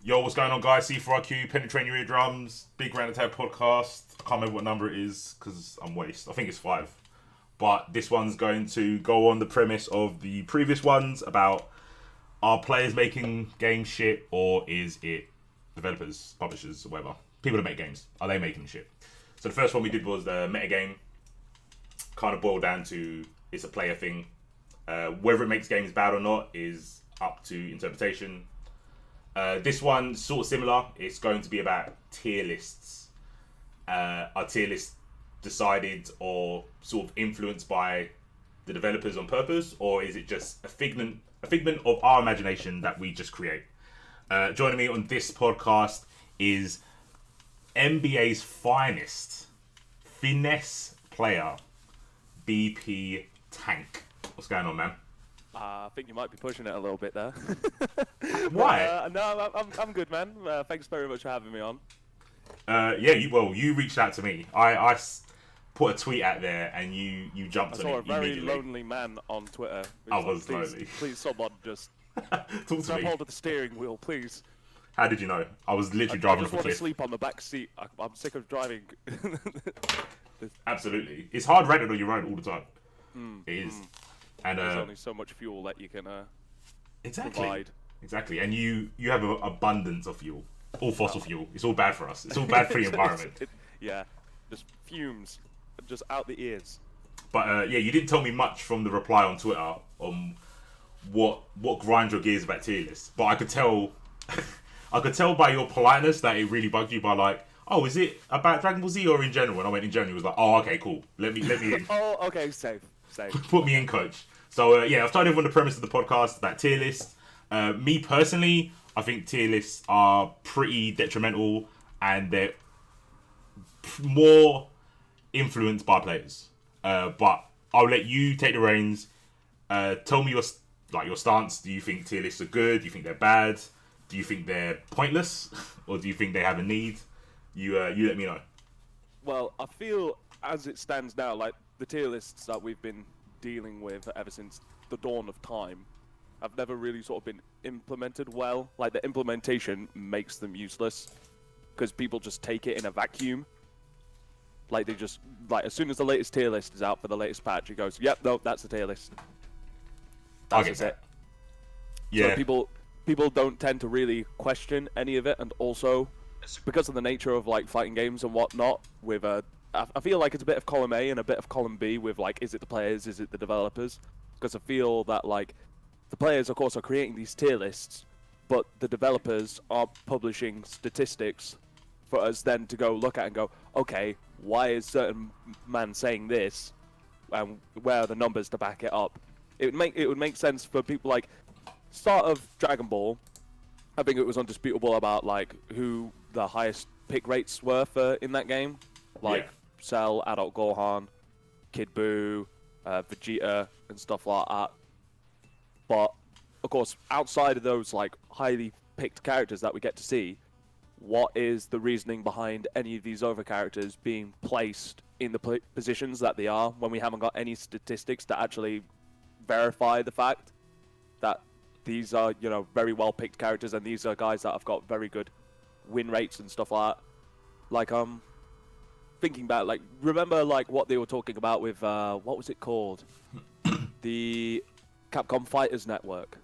Yo, what's going on, guys? C4IQ, penetrating your eardrums, big Rant podcast. I can't remember what number it is because I'm waste. I think it's 5. But this one's going to go on the premise of the previous ones about are players making game shit or is it developers, publishers, or whatever? People that make games. Are they making shit? So the first one we did was the meta game. Kind of boiled down to it's a player thing. Whether it makes games bad or not is up to interpretation. This one's sort of similar. It's going to be about tier lists. Are tier lists decided or sort of influenced by the developers on purpose, or is it just a figment of our imagination that we just create? Joining me on this podcast is NBA's finest finesse player, BPTank. What's going on, man? I think you might be pushing it a little bit there. Why? No, I'm good, man. Thanks very much for having me on. You reached out to me. I put a tweet out there and you jumped on it I saw a very immediately. lonely man on Twitter. I was lonely. Please, someone just Talk to grab me. hold of the steering wheel, please. How did you know? I was literally I driving just off a want to cliff. sleep on the back seat. I'm sick of driving. Absolutely. It's hard renting on your own all the time. It is. And There's only so much fuel that you can exactly. provide. Exactly. And you have an abundance of fuel. All fossil fuel. It's all bad for us. It's all bad for the environment. Yeah, just fumes, just out the ears. But you didn't tell me much from the reply on Twitter on what grinds your gears about tier lists. But I could tell by your politeness that it really bugged you by like, oh, is it about Dragon Ball Z or in general? And I went in general. It was like, oh, okay, cool. Let me in. Oh, okay, safe. Put me in, coach. So I've started on the premise of the podcast about tier lists. Me personally, I think tier lists are pretty detrimental and they're more influenced by players. But I'll let you take the reins. Tell me your stance. Do you think tier lists are good? Do you think they're bad? Do you think they're pointless, or do you think they have a need? You let me know. Well, I feel as it stands now, like the tier lists that we've been dealing with ever since the dawn of time have never really sort of been implemented well. Like the implementation makes them useless because people just take it in a vacuum. Like they just, like as soon as the latest tier list is out for the latest patch, it goes, yep, no, that's the tier list. I get that. Yeah. So people don't tend to really question any of it, and also because of the nature of like fighting games and whatnot, with I feel like it's a bit of column A and a bit of column B with like, is it the players, is it the developers? Because I feel that like the players, of course, are creating these tier lists, but the developers are publishing statistics for us then to go look at and go, okay, why is certain man saying this, and where are the numbers to back it up? It would make sense for people like start of Dragon Ball. I think it was undisputable about like who the highest pick rates were for in that game, like Cell, Adult Gohan, Kid Buu, Vegeta, and stuff like that. But of course, outside of those like highly picked characters that we get to see, what is the reasoning behind any of these other characters being placed in the positions that they are when we haven't got any statistics to actually verify the fact that these are, you know, very well picked characters and these are guys that have got very good win rates and stuff like that. Like thinking back, like remember like what they were talking about with what was it called? The Capcom Fighters Network.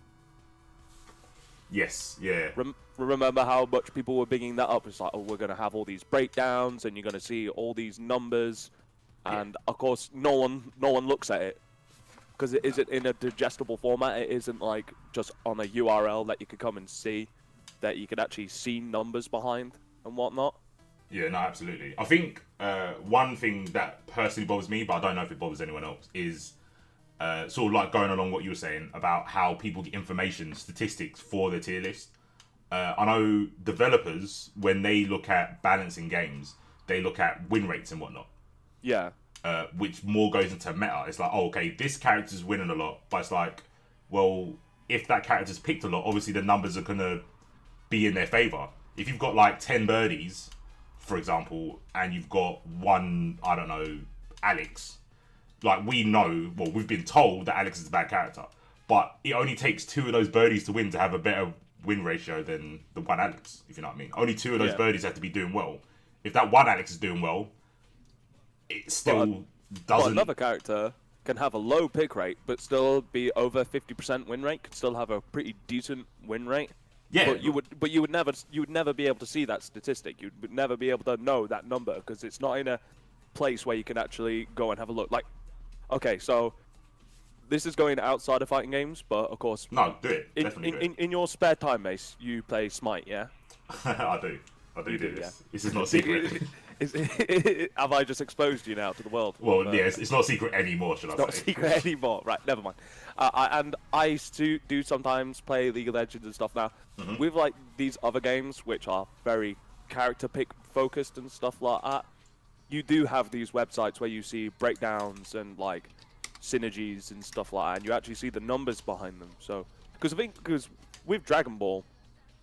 Yes, yeah. Remember how much people were bigging that up? It's like, oh, we're going to have all these breakdowns and you're going to see all these numbers. And of course, no one looks at it because it isn't in a digestible format. It isn't like just on a URL that you could come and see, that you could actually see numbers behind and whatnot. Yeah, no, absolutely. I think one thing that personally bothers me, but I don't know if it bothers anyone else, is sort of like going along what you were saying about how people get information, statistics for their tier list. I know developers, when they look at balancing games, they look at win rates and whatnot. Yeah. Which more goes into meta. It's like, oh, okay, this character's winning a lot, but it's like, well, if that character's picked a lot, obviously the numbers are going to be in their favour. If you've got like 10 birdies, for example, and you've got one, I don't know, Alex, like we know, well, we've been told that Alex is a bad character, but it only takes 2 of those birdies to win to have a better win ratio than the one Alex, if you know what I mean. Only 2 of those Yeah. birdies have to be doing well. If that one Alex is doing well, it still But doesn't... another character can have a low pick rate, but still be over 50% win rate. Could still have a pretty decent win rate. Yeah. But you would never be able to see that statistic. You would never be able to know that number because it's not in a place where you can actually go and have a look. Like, okay, so this is going outside of fighting games, but of course, No, do it. Definitely do it. in your spare time, Mace, you play Smite, yeah? I do do this. Yeah. This is not secret. Have I just exposed you now to the world? Well, yes, it's not secret anymore, should I Not say. secret anymore. Right, never mind. And I used to do sometimes play League of Legends and stuff now. With like these other games, which are very character pick focused and stuff like that, you do have these websites where you see breakdowns and like synergies and stuff like that, and you actually see the numbers behind them. So, because with Dragon Ball,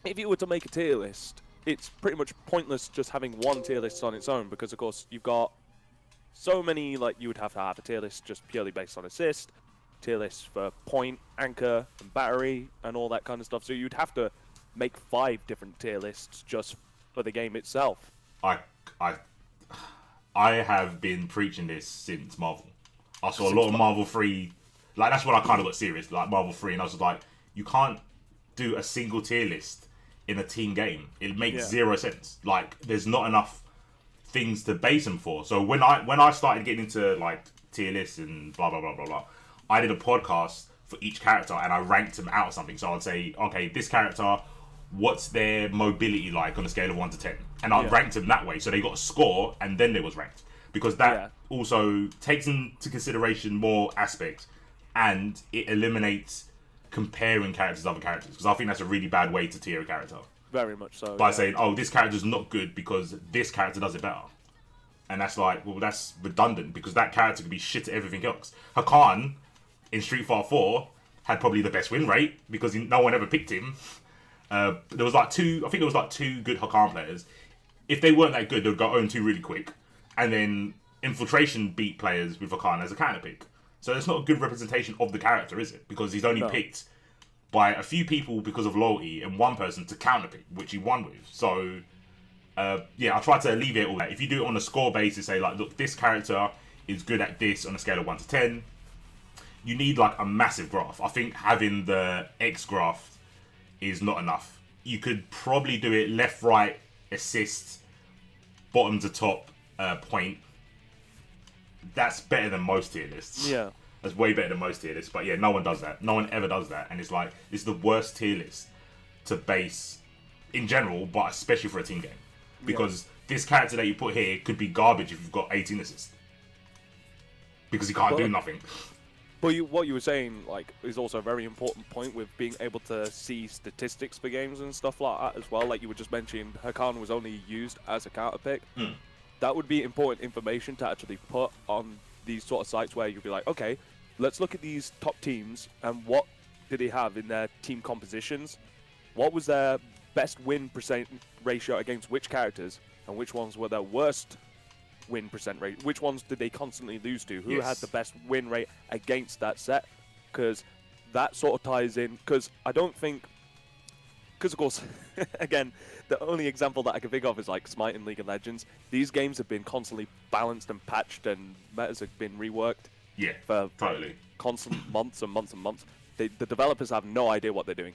if you were to make a tier list, it's pretty much pointless just having one tier list on its own, because of course you've got so many, like you would have to have a tier list just purely based on assist, tier list for point, anchor, and battery, and all that kind of stuff. So you'd have to make 5 different tier lists just for the game itself. I have been preaching this since Marvel. I saw a lot of Marvel 3, like that's when I kind of got serious, like Marvel 3, and I was like, you can't do a single tier list in a team game. It makes zero sense. Like, there's not enough things to base them for. So when I started getting into like tier lists and blah blah blah blah blah, I did a podcast for each character and I ranked them out or something. So I'd say, okay, this character, what's their mobility like on a scale of 1 to 10? And I ranked them that way. So they got a score and then they was ranked. Because that also takes into consideration more aspects and it eliminates comparing characters to other characters. Because I think that's a really bad way to tier a character. Very much so. By saying, oh, this character's not good because this character does it better. And that's like, well, that's redundant because that character could be shit at everything else. Hakan in Street Fighter 4 had probably the best win rate because no one ever picked him. There was like 2 good Hakan players. If they weren't that good, they would go 0-2 really quick. And then Infiltration beat players with Hakan as a counter pick. So it's not a good representation of the character, is it? Because he's only picked by a few people because of loyalty and one person to counter pick, which he won with. So, I try to alleviate all that. If you do it on a score basis, say like, look, this character is good at this on a scale of 1 to 10, you need like a massive graph. I think having the X graph is not enough. You could probably do it left, right, assist, bottom to top, point. That's better than most tier lists. Yeah. That's way better than most tier lists. But yeah, no one does that. No one ever does that. And it's like, it's the worst tier list to base in general, but especially for a team game. Because this character that you put here could be garbage if you've got 18 assists. Because he can't do nothing. But what you were saying, like, is also a very important point with being able to see statistics for games and stuff like that as well. Like you were just mentioning, Hakan was only used as a counter pick. That would be important information to actually put on these sort of sites where you'll be like, okay, let's look at these top teams and what did they have in their team compositions? What was their best win percent ratio against which characters, and which ones were their worst win percent rate? Which ones did they constantly lose to? Who had the best win rate against that set? Because that sort of ties in. Because I don't think, because of course, again, the only example that I can think of is like Smite and League of Legends. These games have been constantly balanced and patched, and metas have been reworked. Yeah, for totally. Constant months and months and months. The developers have no idea what they're doing.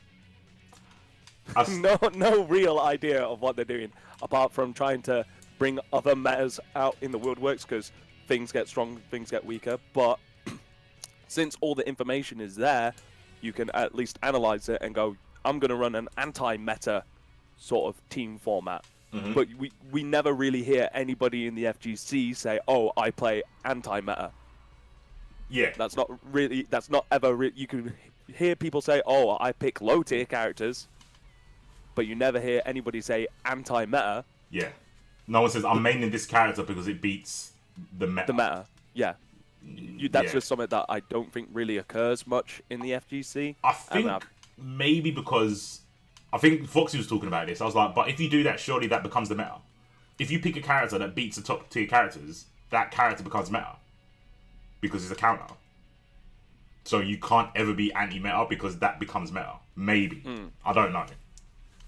No real idea of what they're doing, apart from trying to bring other metas out in the woodworks, because things get strong, things get weaker. But since all the information is there, you can at least analyze it and go, I'm going to run an anti-meta sort of team format. But we never really hear anybody in the FGC say, oh, I play anti-meta. Yeah. That's not ever you can hear people say, oh, I pick low tier characters, but you never hear anybody say anti-meta. Yeah. No one says, I'm maining this character because it beats the meta. The meta, yeah. That's just something that I don't think really occurs much in the FGC. I think maybe because, I think Foxy was talking about this. I was like, but if you do that, surely that becomes the meta. If you pick a character that beats the top tier characters, that character becomes meta. Because it's a counter. So you can't ever be anti-meta because that becomes meta. Maybe. I don't know.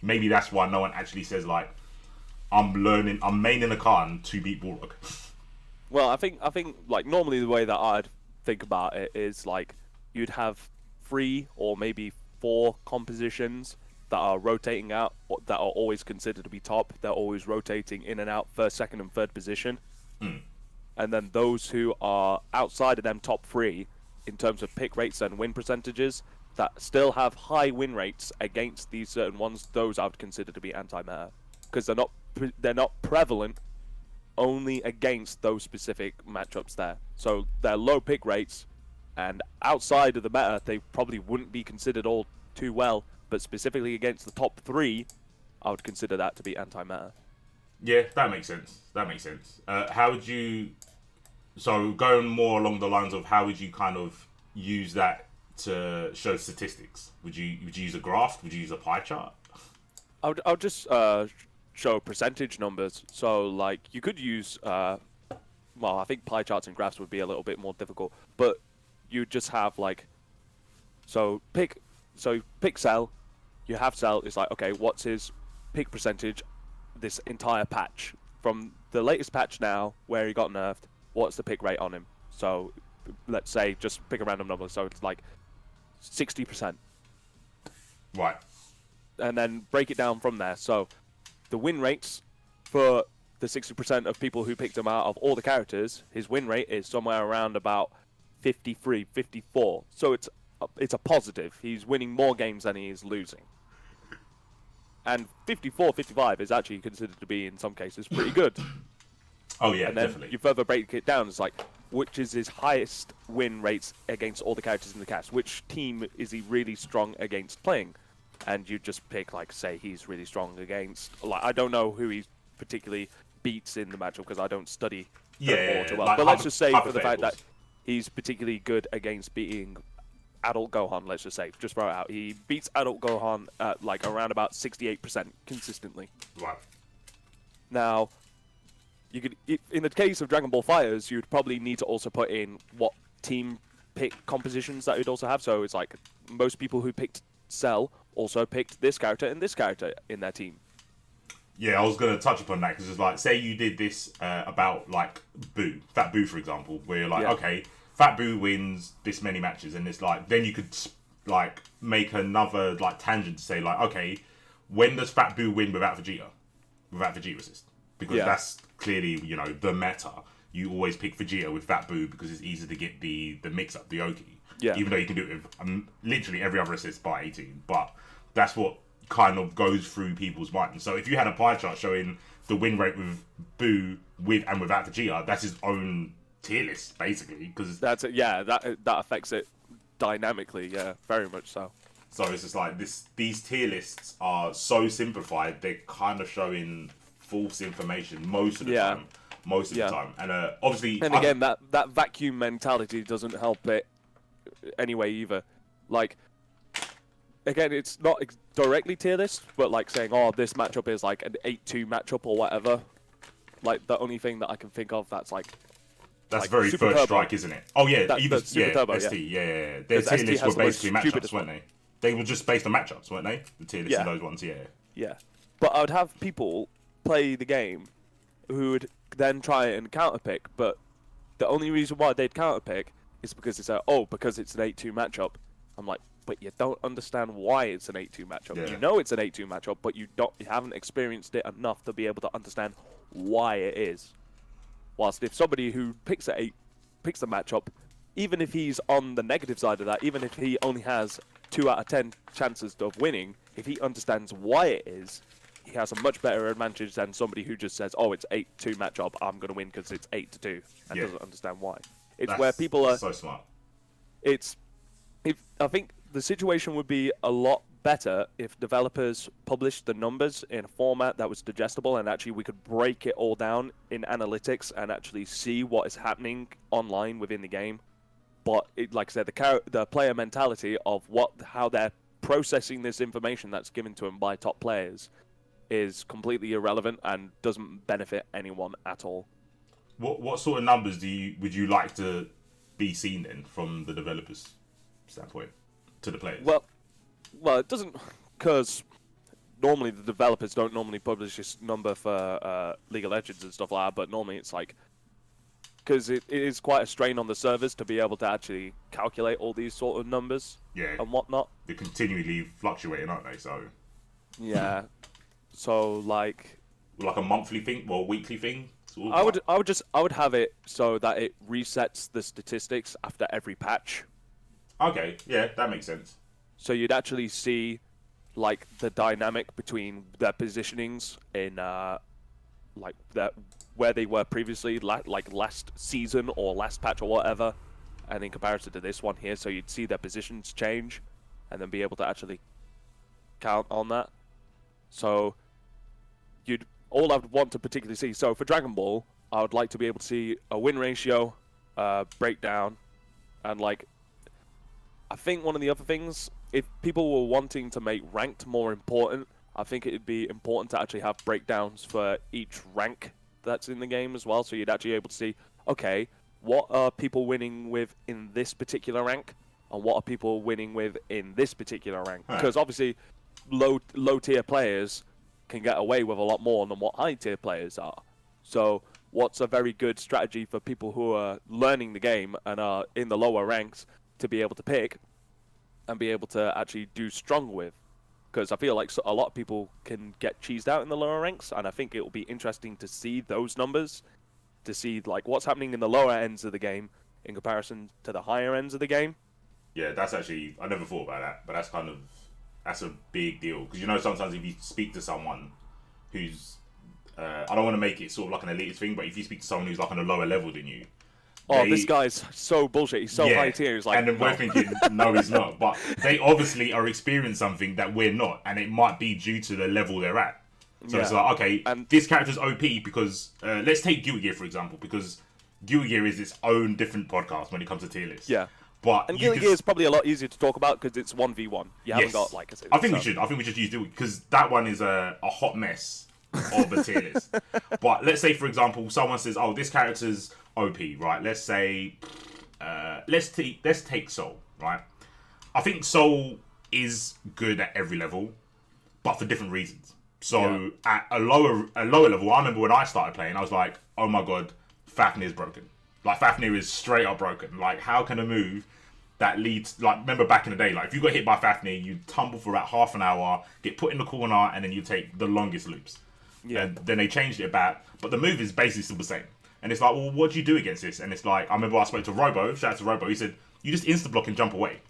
maybe that's why no one actually says like, I'm maining a Khan to beat Balrog. Well, I think like normally the way that I'd think about it is like you'd have 3 or maybe 4 compositions that are rotating out, that are always considered to be top. They're always rotating in and out, first, second, and third position. And then those who are outside of them top 3 in terms of pick rates and win percentages that still have high win rates against these certain ones, those I would consider to be anti-meta, because they're not prevalent only against those specific matchups there. So they're low pick rates, and outside of the meta, they probably wouldn't be considered all too well. But specifically against the top 3, I would consider that to be anti-meta. Yeah, that makes sense. How would you... So going more along the lines of how would you kind of use that to show statistics? Would you use a graph? Would you use a pie chart? I would just show percentage numbers. So like you could use well, I think pie charts and graphs would be a little bit more difficult, but you just have like pick Cell. You have Cell. It's like, okay, what's his pick percentage this entire patch from the latest patch now where he got nerfed? What's the pick rate on him? So let's say just pick a random number. So it's like 60%. Right. And then break it down from there. So the win rates for the 60% of people who picked him out of all the characters, his win rate is somewhere around about 53, 54. So it's a positive. He's winning more games than he is losing. And 54, 55 is actually considered to be, in some cases, pretty good. Oh, yeah, and then definitely. You further break it down, it's like, which is his highest win rates against all the characters in the cast? Which team is he really strong against playing? And you just pick, like, say he's really strong against... Like, I don't know who he particularly beats in the matchup because I don't study all too well. Like, but let's just say for the fact that he's particularly good against beating adult Gohan, let's just say. Just throw it out. He beats adult Gohan at, like, around about 68% consistently. Right. Now... You could, in the case of Dragon Ball Fighters, you'd probably need to also put in what team pick compositions that you'd also have. So it's like most people who picked Cell also picked this character and this character in their team. Yeah, I was going to touch upon that because it's like, say you did this about like Fat Boo, for example, where you're like, okay, Fat Boo wins this many matches, and it's like, then you could like make another like tangent to say like, okay, when does Fat Boo win without Vegeta assist? Because that's clearly, you know, the meta. You always pick Vegeta with Fat Boo because it's easy to get the mix-up, the Oki. Yeah. Even though you can do it with literally every other assist by 18. But that's what kind of goes through people's minds. So if you had a pie chart showing the win rate with Boo with and without Vegeta, that's his own tier list, basically. Cause that's it. Yeah, that affects it dynamically. Yeah, very much so. So it's just like these tier lists are so simplified, they're kind of showing false information most of the time. The time. And obviously... And again, that vacuum mentality doesn't help it anyway either. Like, again, it's not directly tier list, but like saying, oh, this matchup is like an 8-2 matchup or whatever. Like, the only thing that I can think of that's like... That's like very Super First Turbo. Strike, isn't it? Oh, yeah, Turbo, ST, yeah. Their tier ST lists were basically matchups, weren't one. they? They were just based on matchups, weren't they? The tier lists of those ones, Yeah. But I would have people play the game who would then try and counterpick, but the only reason why they'd counterpick is because it's because it's an 8-2 matchup. I'm like, but you don't understand why it's an 8-2 matchup. Yeah. You know it's an 8-2 matchup, but you haven't experienced it enough to be able to understand why it is. Whilst if somebody who picks the matchup, even if he's on the negative side of that, even if he only has 2 out of 10 chances of winning, if he understands why it is, he has a much better advantage than somebody who just says, oh, it's 8-2 matchup, I'm going to win because it's 8-2, and doesn't understand why. It's where people are... so smart. I think the situation would be a lot better if developers published the numbers in a format that was digestible, and actually we could break it all down in analytics and actually see what is happening online within the game. But like I said, the player mentality of how they're processing this information that's given to them by top players is completely irrelevant and doesn't benefit anyone at all. What sort of numbers would you like to be seen then from the developers' standpoint to the players? Well, it doesn't, because normally the developers don't normally publish this number for League of Legends and stuff like that, but normally it's like, because it is quite a strain on the servers to be able to actually calculate all these sort of numbers and whatnot. They're continually fluctuating, aren't they? So yeah, so like a monthly thing, well, weekly thing. Sort of I would have it so that it resets the statistics after every patch. Okay, yeah, that makes sense. So you'd actually see like the dynamic between their positionings in like that where they were previously, like last season or last patch or whatever, and in comparison to this one here. So you'd see their positions change, and then be able to actually count on that. So all I would want to particularly see. So for Dragon Ball, I would like to be able to see a win ratio, breakdown, and like I think one of the other things, if people were wanting to make ranked more important, I think it'd be important to actually have breakdowns for each rank that's in the game as well. So you'd actually be able to see, okay, what are people winning with in this particular rank, and what are people winning with in this particular rank? Because obviously, low tier players can get away with a lot more than what high tier players are. So what's a very good strategy for people who are learning the game and are in the lower ranks to be able to pick and be able to actually do strong with? Because I feel like a lot of people can get cheesed out in the lower ranks, and I think it will be interesting to see those numbers, to see like what's happening in the lower ends of the game in comparison to the higher ends of the game. Yeah, that's actually, I never thought about that, but that's a big deal. Because, you know, sometimes if you speak to someone who's, I don't want to make it sort of like an elitist thing, but if you speak to someone who's like on a lower level than you, this guy's so bullshit. He's so high tier. He's like, and then we're thinking, no, he's not. But they obviously are experiencing something that we're not, and it might be due to the level they're at. So it's like, okay, and this character's OP because let's take Guilty Gear for example, because Guilty Gear is its own different podcast when it comes to tier lists. Yeah. But and Guilty Gear is probably a lot easier to talk about because it's 1v1. You haven't got like I think we should. I think we should use Guilty because that one is a hot mess of the tier list. But let's say, for example, someone says, "Oh, this character's OP," right? Let's say, let's take Soul, right? I think Soul is good at every level, but for different reasons. So at a lower level, I remember when I started playing, I was like, "Oh my god, Fafnir is broken. Like Fafnir is straight up broken. Like how can a move that leads, like remember back in the day, like if you got hit by Fafnir, you tumble for about half an hour, get put in the corner, and then you take the longest loops." Yeah. And then they changed it back, but the move is basically still the same. And it's like, well, what do you do against this? And it's like, I remember I spoke to Robo, shout out to Robo, he said, you just insta-block and jump away.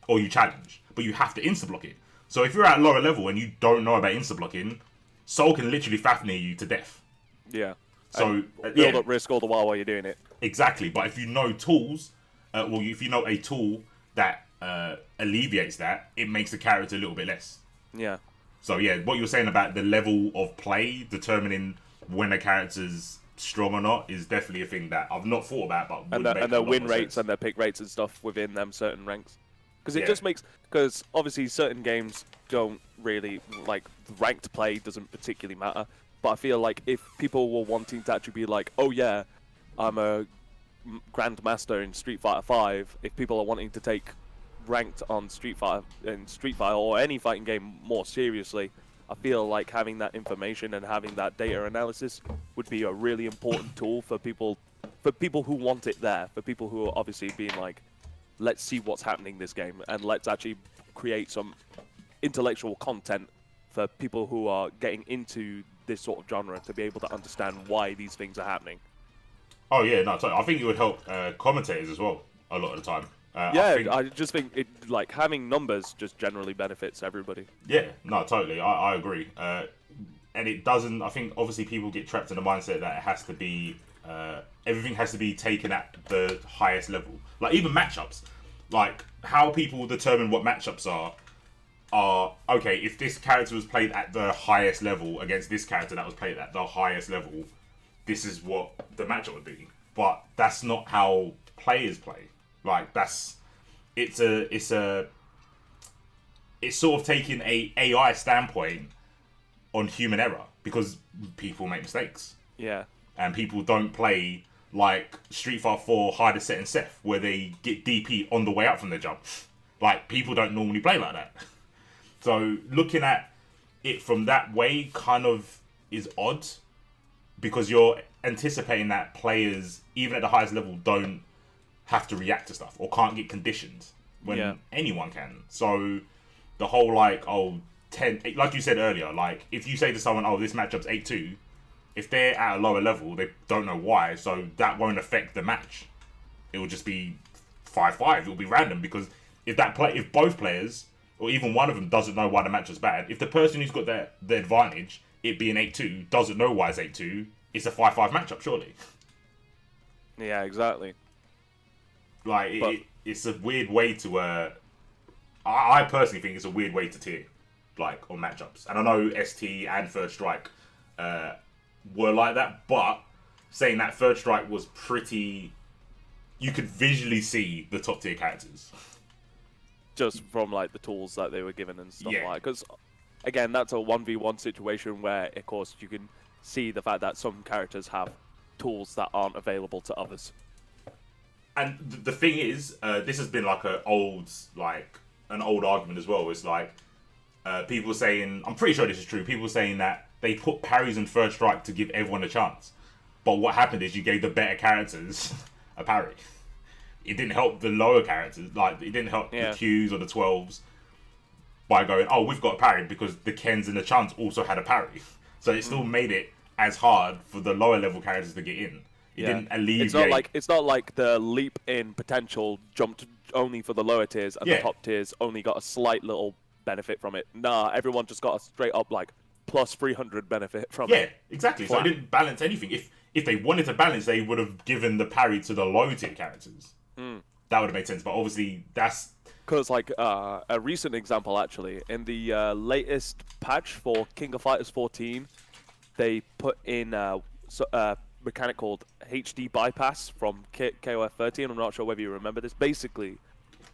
Or you challenge. But you have to insta-block it. So if you're at a lower level and you don't know about insta-blocking, Soul can literally Fafnir you to death. Yeah. So, build up risk all the while you're doing it. Exactly. But if you know tools, if you know a tool that alleviates that, it makes the character a little bit less. Yeah. So yeah, what you were saying about the level of play determining when a character's strong or not is definitely a thing that I've not thought about, but and their win rates and their pick rates and stuff within them certain ranks, because it just makes, because obviously certain games don't really like ranked play doesn't particularly matter, but I feel like if people were wanting to actually be like, oh yeah, I'm a grandmaster in Street Fighter 5, if people are wanting to take ranked on Street Fighter or any fighting game more seriously, I feel like having that information and having that data analysis would be a really important tool for people who want it there, for people who are obviously being like, let's see what's happening this game and let's actually create some intellectual content for people who are getting into this sort of genre to be able to understand why these things are happening. Oh yeah, no, totally. I think it would help commentators as well a lot of the time. I just think it, like having numbers just generally benefits everybody. Yeah, no, totally. I agree. And it doesn't. I think obviously people get trapped in the mindset that it has to be everything has to be taken at the highest level. Like even matchups, like how people determine what matchups are okay. If this character was played at the highest level against this character that was played at the highest level, this is what the matchup would be. But that's not how players play. Like it's sort of taking a AI standpoint on human error because people make mistakes. Yeah. And people don't play like Street Fighter 4 harder set and Seth where they get DP on the way up from their jump. Like people don't normally play like that. So looking at it from that way kind of is odd because you're anticipating that players, even at the highest level, don't have to react to stuff or can't get conditioned when anyone can. So the whole like, 10, like you said earlier, like if you say to someone, oh, this matchup's 8-2, if they're at a lower level, they don't know why, so that won't affect the match. It will just be 5-5. It will be random because if both players or even one of them doesn't know why the match was bad, if the person who's got the advantage, it being 8-2, doesn't know why it's 8-2, it's a 5-5 matchup, surely. Yeah, exactly. Like it's a weird way to. I personally think it's a weird way to tier, like on matchups. And I know ST and Third Strike were like that, but saying that Third Strike was pretty. You could visually see the top tier characters. Just from like the tools that they were given and stuff like. Because again, that's a 1v1 situation where, of course, you can see the fact that some characters have tools that aren't available to others. And the thing is, this has been like an old argument as well. It's like people saying, I'm pretty sure this is true. People saying that they put parries in Third Strike to give everyone a chance, but what happened is you gave the better characters a parry. It didn't help the lower characters, like it didn't help the Qs or the 12s by going, oh, we've got a parry because the Kens and the Chuns also had a parry. So it still made it as hard for the lower level characters to get in. It didn't alleviate. It's not like the leap in potential jumped only for the lower tiers and the top tiers only got a slight little benefit from it. Nah, everyone just got a straight up like plus 300 benefit from it. Yeah, exactly. Flat. So it didn't balance anything. If they wanted to balance, they would have given the parry to the low tier characters. That would have made sense. But obviously, that's because like a recent example actually in the latest patch for King of Fighters 14, they put in mechanic called HD bypass from KOF 13. I'm not sure whether you remember this. Basically,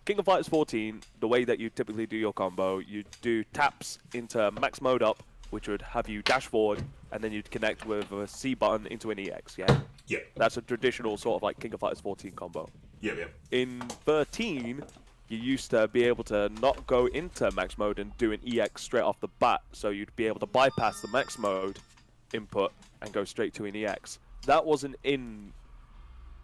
King of Fighters 14, the way that you typically do your combo, you do taps into max mode up, which would have you dash forward, and then you'd connect with a C button into an EX, Yeah. That's a traditional sort of like King of Fighters 14 combo. Yeah. In 13, you used to be able to not go into max mode and do an EX straight off the bat, so you'd be able to bypass the max mode input and go straight to an EX. That wasn't in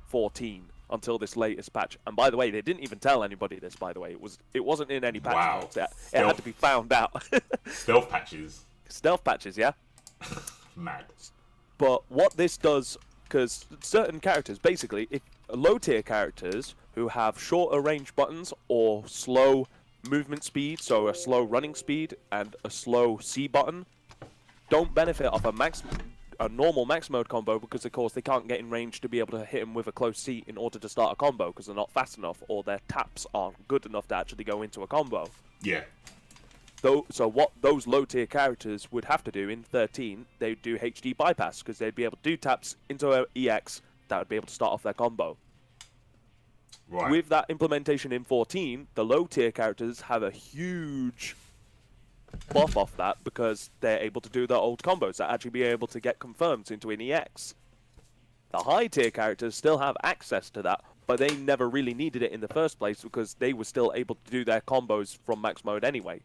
14 until this latest patch. And by the way, they didn't even tell anybody this, by the way. It wasn't in any patch. Wow. Notes. It had to be found out. Stealth patches. Stealth patches, yeah? Mad. But what this does, because certain characters, basically, if low tier characters who have shorter range buttons or slow movement speed, so a slow running speed and a slow C button, don't benefit off a normal max mode combo because, of course, they can't get in range to be able to hit him with a close C in order to start a combo because they're not fast enough or their taps aren't good enough to actually go into a combo. Yeah. So what those low tier characters would have to do in 13, they'd do HD bypass because they'd be able to do taps into an EX that would be able to start off their combo. Right. With that implementation in 14, the low tier characters have a huge buff off that because they're able to do their old combos that actually be able to get confirmed into an EX. The high tier characters still have access to that, but they never really needed it in the first place because they were still able to do their combos from max mode anyway.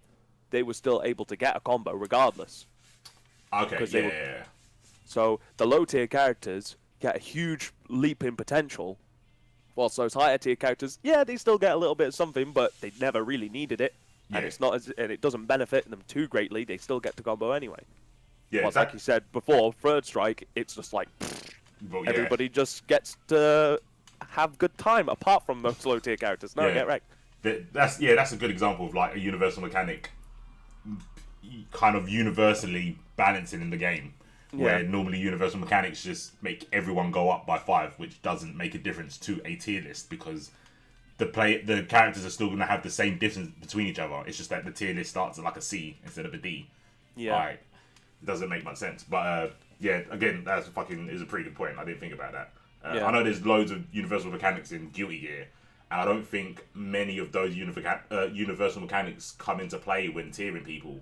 They were still able to get a combo regardless. Okay, yeah. So the low tier characters get a huge leap in potential, whilst those higher tier characters, they still get a little bit of something, but they never really needed it. And and it doesn't benefit them too greatly. They still get to combo anyway. Yeah, like you said before, Third Strike, it's just like everybody just gets to have good time apart from those low tier characters. No, get wrecked. That's a good example of like a universal mechanic, kind of universally balancing in the game. Where normally universal mechanics just make everyone go up by 5, which doesn't make a difference to a tier list because the characters are still going to have the same difference between each other. It's just that the tier list starts at like a C instead of a D. Yeah. Like, it doesn't make much sense. But again, that's is a pretty good point. I didn't think about that. I know there's loads of universal mechanics in Guilty Gear, and I don't think many of those universal mechanics come into play when tiering people.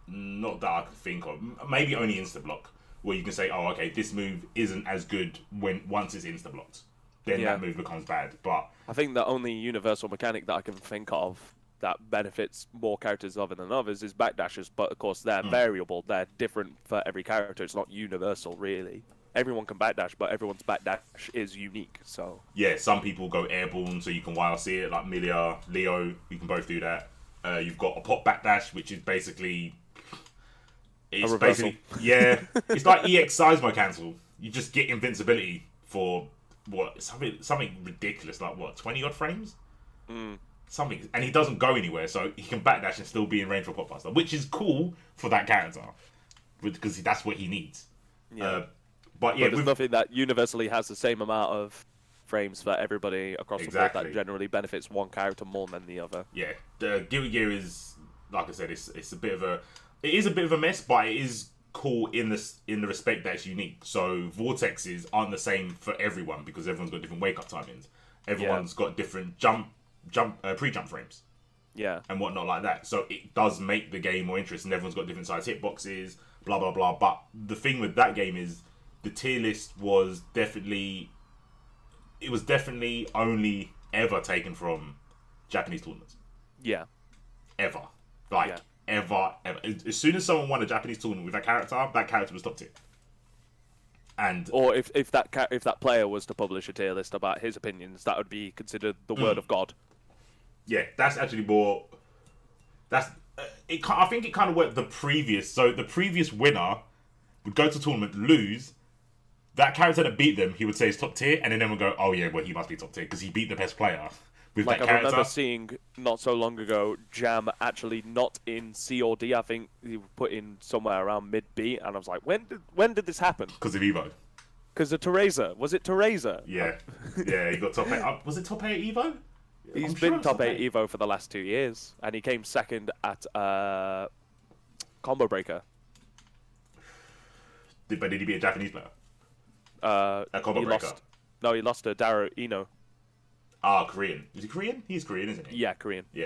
Not that I can think of. Maybe only insta-block, where you can say, oh, okay, this move isn't as good once it's insta-blocked. Then that move becomes bad. But I think the only universal mechanic that I can think of that benefits more characters other than others is backdashes, but of course they're variable. They're different for every character. It's not universal, really. Everyone can backdash, but everyone's backdash is unique. So yeah, some people go airborne, so you can YRC it, like Milia, Leo. You can both do that. You've got a pop backdash, which is basically it's yeah, it's like EX Seismo cancel. You just get invincibility for what something ridiculous, like what 20 odd frames. Something, and he doesn't go anywhere, so he can backdash and still be in range for pop buster, which is cool for that character because that's what he needs. yeah. But yeah, there's nothing that universally has the same amount of frames for everybody across the board that generally benefits one character more than the other. Yeah, the Guilty Gear is, like I said, it's a bit of a mess, but it is cool in the respect that it's unique. So vortexes aren't the same for everyone because everyone's got different wake up timings. Everyone's got different pre-jump frames. Yeah. And whatnot like that. So it does make the game more interesting. Everyone's got different size hitboxes, blah blah blah. But the thing with that game is the tier list was definitely only ever taken from Japanese tournaments. Yeah. Ever. Ever. As soon as someone won a Japanese tournament with that character was top tier. And or if that player was to publish a tier list about his opinions, that would be considered the word of God. Yeah, that's actually more. That's it. I think it kind of worked the previous winner would go to tournament, lose. That character that beat them, he would say is top tier, and then everyone would go, "Oh yeah, well he must be top tier because he beat the best player with like that character." I remember seeing not so long ago Jam actually not in C or D. I think he put in somewhere around mid B, and I was like, when did this happen? Because of Evo. Because of Teresa. Was it Teresa? Yeah, yeah, he got top 8. Was it top 8 Evo? He's been top 8 Evo for the last 2 years, and he came second at Combo Breaker. But did he beat a Japanese player? At Combo Breaker? He lost to Daro Ino. Ah, Korean. Is he Korean? He's Korean, isn't he? Yeah, Korean. Yeah.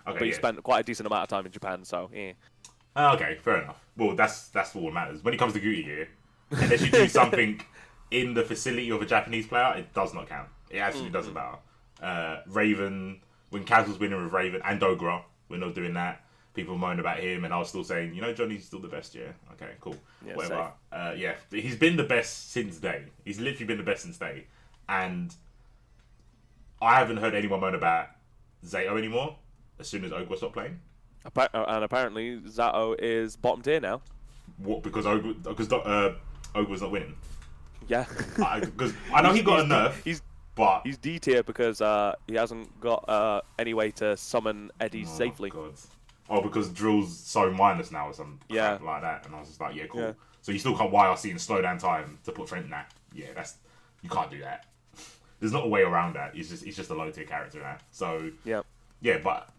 Okay, but he spent quite a decent amount of time in Japan, so yeah. Okay, fair enough. Well, that's all that matters. When it comes to Guilty Gear, unless you do something in the facility of a Japanese player, it does not count. It actually doesn't matter. Raven, when Kaz was winning with Raven, and Dogra, we're not doing that. People moan about him, and I was still saying, Johnny's still the best, yeah? Okay, cool. Yeah, whatever. Yeah, he's been the best since day. He's literally been the best since day. And I haven't heard anyone moan about Zato anymore as soon as Ogwa stopped playing. And apparently Zato is bottom tier now. What? Because Ogwa's not winning? Yeah. Because I know he got a nerf. But he's D tier because he hasn't got any way to summon Eddie safely. God. Oh, because Drill's so minus now or something crap like that. And I was just like, yeah, cool. Yeah. So you still can't YRC and slow down time to put friend in that. Yeah, you can't do that. There's not a way around that. He's just a low tier character now. So yeah, but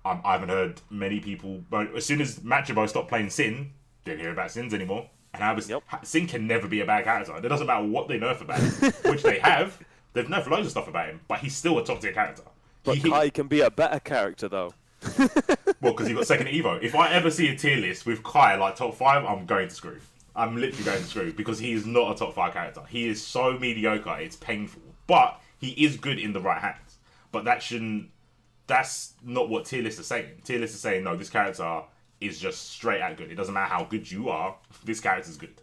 I haven't heard many people. But as soon as Machibo stopped playing Sin, didn't hear about Sins anymore. And Sin can never be a bad character. It doesn't matter what they nerf about him, which they have. They've nerfed loads of stuff about him, but he's still a top tier character. But Kai can be a better character though. Well, because he got second at Evo. If I ever see a tier list with Kai like top 5, I'm going to screw. I'm literally going to screw because he is not a top 5 character. He is so mediocre, it's painful. But he is good in the right hands. But that's not what tier lists are saying. Tier lists are saying, no, this character is just straight out good. It doesn't matter how good you are, this character's good.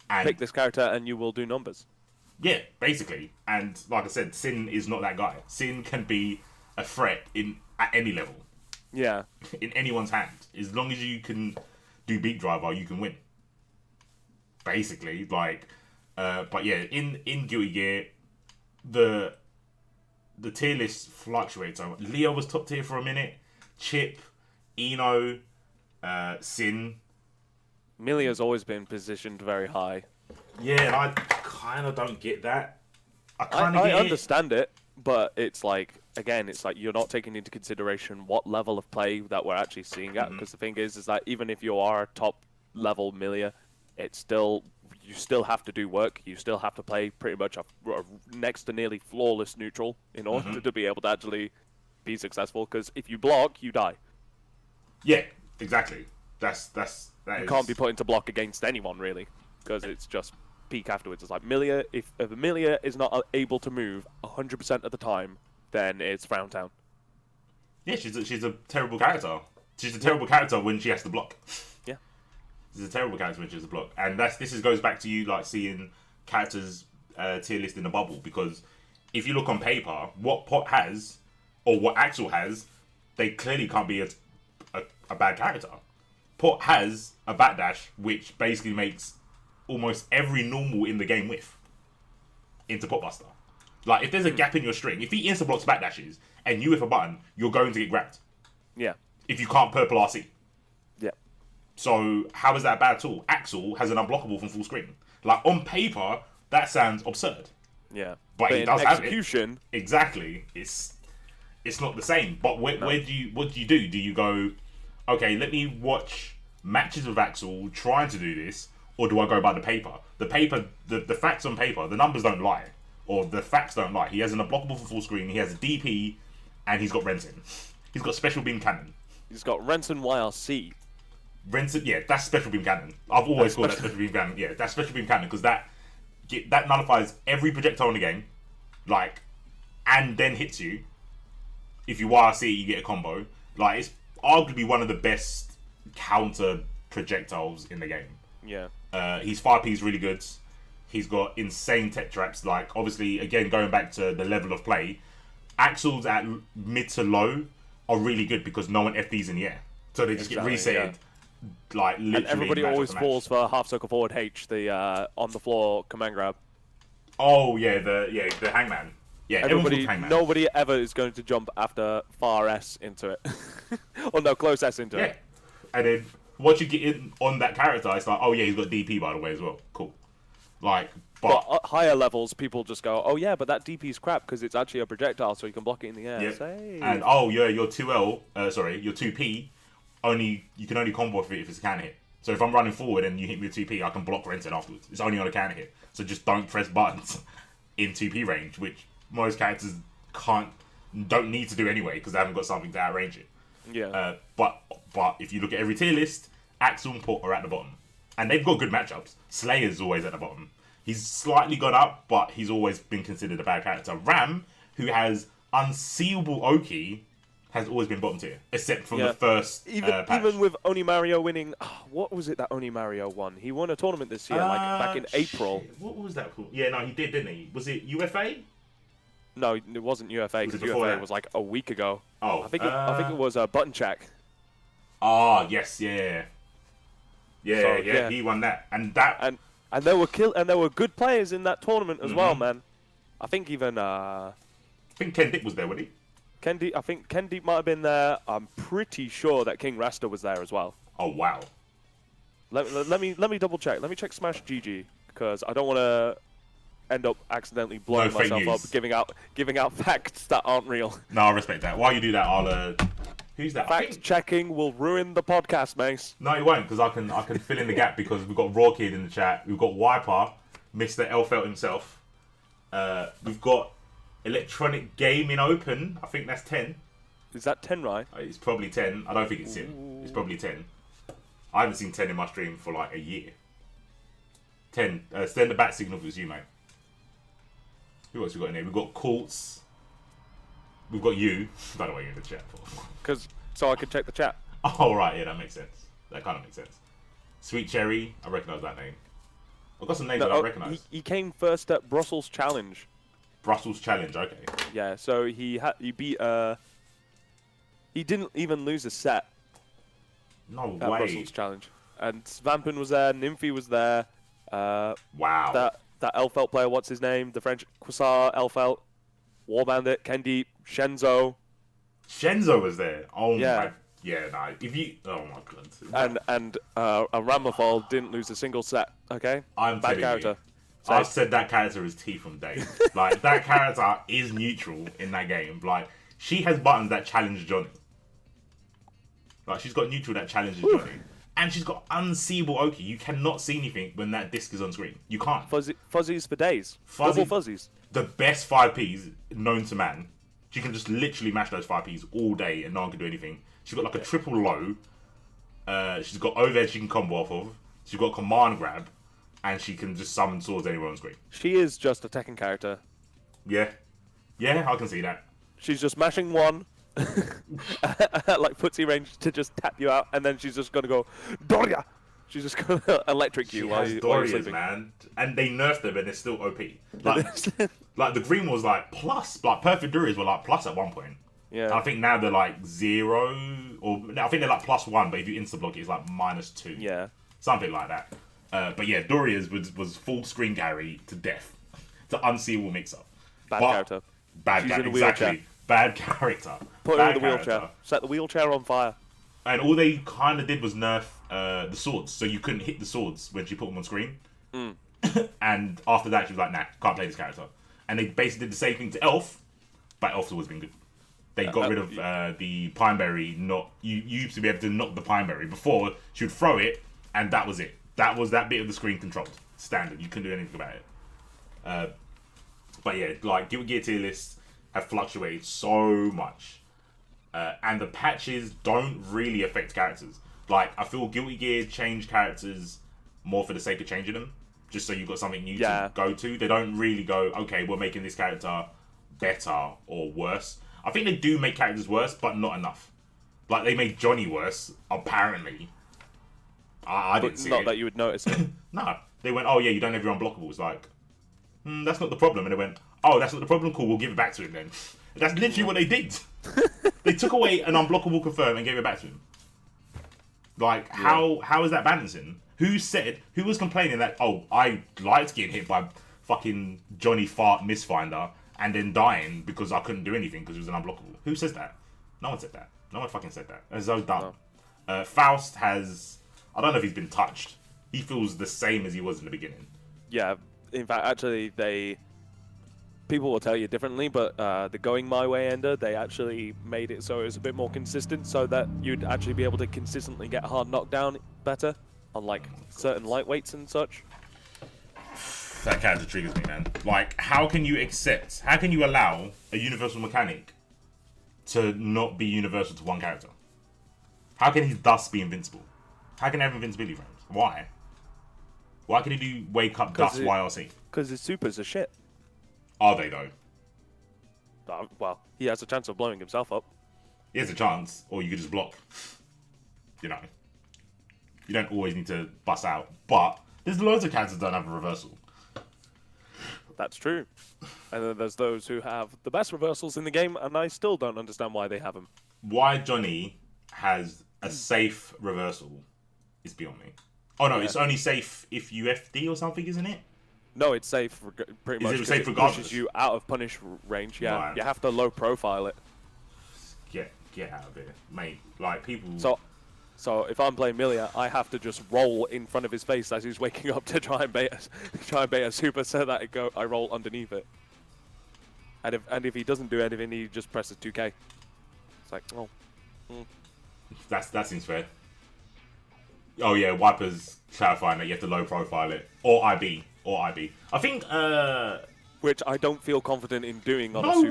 And pick this character and you will do numbers. Yeah, basically. And like I said, Sin is not that guy. Sin can be a threat at any level. Yeah. In anyone's hand. As long as you can do beat driver, you can win. Basically, but yeah, in Guilty Gear, the tier list fluctuates. So Leo was top tier for a minute. Chip, Ino, Sin. Milia's always been positioned very high. Yeah, I kind of don't get that. I understand it, but it's like, again, it's like you're not taking into consideration what level of play that we're actually seeing at. Because the thing is that even if you are a top level Milia, you still have to do work. You still have to play pretty much a next to nearly flawless neutral in order to be able to actually be successful. Because if you block, you die. Yeah, exactly. You can't be put into block against anyone really, because it's just peak afterwards. It's like Milia. If Milia is not able to move 100% of the time, then it's Frown Town. Yeah, she's a terrible character. She's a terrible character when she has to block. Yeah. She's a terrible character when she has to block, and goes back to you like seeing characters tier list in a bubble, because if you look on paper, what Pot has or what Axel has, they clearly can't be a bad character. Pot has a backdash which basically makes almost every normal in the game whiff into Potbuster. Like, if there's a gap in your string, if he insta-blocks backdashes and you whiff a button, you're going to get grabbed. Yeah. If you can't purple RC. Yeah. So, how is that a bad tool? Axel has an unblockable from full screen. Like, on paper, that sounds absurd. Yeah. But he does execution, have it. Exactly. It's not the same. But what do you do? Do you go, okay, let me watch matches with Axel trying to do this, or do I go by the paper? The paper, the facts on paper, the numbers don't lie. Or the facts don't lie. He has an unblockable for full screen, he has a DP, and he's got Renton. He's got Special Beam Cannon. He's got Renton YRC. Renton, yeah, that's Special Beam Cannon. I've always called that Special Beam Cannon. Yeah, that's Special Beam Cannon, because that nullifies every projectile in the game, like, and then hits you. If you YRC, you get a combo. Like, it's arguably one of the best counter projectiles in the game. Yeah. His 5P is really good. He's got insane tech traps. Like, obviously, again, going back to the level of play, Axel's at mid to low are really good because no one FDs in the air. So they just get resetted. Yeah. Like, literally. And everybody always falls for half circle forward H, the on the floor command grab. Oh, yeah, the hangman. Yeah, hangman. Nobody ever is going to jump after far S into it. Or no, close S into it. And then once you get in on that character, it's like, oh yeah, he's got DP by the way as well. Cool. Like, but at higher levels, people just go, oh yeah, but that DP is crap because it's actually a projectile, so you can block it in the air. Yep. Say. And oh yeah, your 2L, your 2P, you can only combo with it if it's a counter hit. So if I'm running forward and you hit me with 2P, I can block Renton afterwards. It's only on a counter hit. So just don't press buttons in 2P range, which most characters don't need to do anyway because they haven't got something to outrange it. Yeah. But if you look at every tier list, Axel and Pot are at the bottom. And they've got good matchups. Slayer's always at the bottom. He's slightly gone up, but he's always been considered a bad character. Ram, who has unseeable Oki, has always been bottom tier, except from the first patch. Even with Oni Mario winning, what was it that Oni Mario won? He won a tournament this year, like back in April. What was that called? Yeah, no, he did, didn't he? Was it UFA? No, it wasn't UFA, because UFA was like a week ago. Oh. I think it was Button Check. Ah, yes, yeah. Yeah, he won that. And there were good players in that tournament as well, man. I think even I think Ken Dick was there, wasn't he? I think Ken Deep might have been there. I'm pretty sure that King Rasta was there as well. Oh wow. Let me double check. Let me check Smash GG, because I don't want to end up accidentally blowing myself up, giving out facts that aren't real. No, I respect that. While you do that, I'll who's that? Fact checking will ruin the podcast, Mace. No, it won't, because I can fill in the gap, because we've got Raw Kid in the chat, we've got Wiper, Mr. Elfelt himself, we've got Electronic Gaming Open. I think that's 10. Is that 10 right? It's probably 10. I don't think it's 10. It's probably 10. I haven't seen 10 in my stream for like a year. 10. Send the bat signal if it's you, mate. Who else we got in here? We've got Courts. We've got you. I don't know what you're in the chat for. So I could check the chat. Oh, right. Yeah, that makes sense. That kind of makes sense. Sweet Cherry. I recognise that name. I've got some names that I recognise. He came first at Brussels Challenge. Brussels Challenge, okay. Yeah, so he beat he didn't even lose a set. No at way. Brussels Challenge. And Vampin was there, Nymphy was there. Wow. That Elfelt player, what's his name? The French Quasar, Elfelt, War Bandit, Kendi, Shenzo. Shenzo was there. Oh yeah. My. Yeah, no. If you. Oh my god. And a Ramafal didn't lose a single set. Okay. I'm bad telling character. you. I've said that character is T from day. Like, that character is neutral in that game. Like, she has buttons that challenge Johnny. Like, she's got neutral that challenges Johnny. And she's got unseeable Oki. You cannot see anything when that disc is on screen. You can't. Fuzzies for days. Double fuzzies. The best 5Ps known to man. She can just literally mash those 5Ps all day and no one can do anything. She's got like a triple low. She's got overhead she can combo off of. She's got command grab. And she can just summon swords anywhere on screen. She is just a Tekken character. Yeah. Yeah, I can see that. She's just mashing one, like footsie range to just tap you out, and then she's just gonna go Doria. She's just gonna electric you while you're sleeping. Man, and they nerfed them, and they're still OP. Like the green was like plus, like perfect Dorias were like plus at one point. Yeah. And I think now they're like 0, or I think they're like +1, but if you insta block it, it's like -2. Yeah. Something like that. But yeah, Doria's was full screen carry to death. It's an unseeable mix up. Bad character. Bad character. Exactly. Bad character. Put her in the wheelchair. Set the wheelchair on fire. And all they kind of did was nerf the swords, so you couldn't hit the swords when she put them on screen. And after that, she was like, nah, can't play this character. And they basically did the same thing to Elf, but Elf's always been good. They got rid of the Pineberry. You used to be able to knock the Pineberry. Before, she would throw it, and that was it. That was that bit of the screen controlled. Standard. You couldn't do anything about it. But yeah, like, Guilty Gear tier lists have fluctuated so much. And the patches don't really affect characters. Like, I feel Guilty Gear changed characters more for the sake of changing them. Just so you've got something new to go to. They don't really go, okay, we're making this character better or worse. I think they do make characters worse, but not enough. Like, they made Johnny worse, apparently. I didn't see it. Not that you would notice it. No. They went, oh yeah, you don't have your unblockables. Like, that's not the problem. And they went, oh, that's not the problem? Cool, we'll give it back to him then. That's literally what they did. They took away an unblockable confirm and gave it back to him. Like, how is that balancing? Who was complaining that, oh, I liked getting hit by fucking Johnny Fart Misfinder and then dying because I couldn't do anything because it was an unblockable? Who says that? No one said that. No one fucking said that. It's so dumb. No. Faust has, I don't know if he's been touched. He feels the same as he was in the beginning. Yeah, in fact, actually, people will tell you differently, but the Going My Way ender, they actually made it so it was a bit more consistent, so that you'd actually be able to consistently get hard knockdown better on like certain lightweights and such. That character triggers me, man. Like, how can you allow a universal mechanic to not be universal to one character? How can he thus be invincible? How can he have invincibility frames? Why? Why can he do wake up dust YRC? Because his supers are shit. Are they though? Well, he has a chance of blowing himself up. He has a chance, or you could just block. You know. You don't always need to bust out, but there's loads of characters that don't have a reversal. That's true. And then there's those who have the best reversals in the game, and I still don't understand why they have them. Why Johnny has a safe reversal is beyond me. Oh no, it's only safe if you FD or something, isn't it? No, it's safe pretty much. Is it safe it regardless? Pushes you out of punish range. Yeah, Right. You have to low profile it. Get out of here, mate. Like, people. So if I'm playing Milia, I have to just roll in front of his face as he's waking up to try and bait a super, so that I roll underneath it. And if he doesn't do anything, he just presses 2K. It's like, oh. That seems fair. Oh yeah, Wipers clarifying that you have to low profile it, or IB. I think. Which I don't feel confident in doing on a super.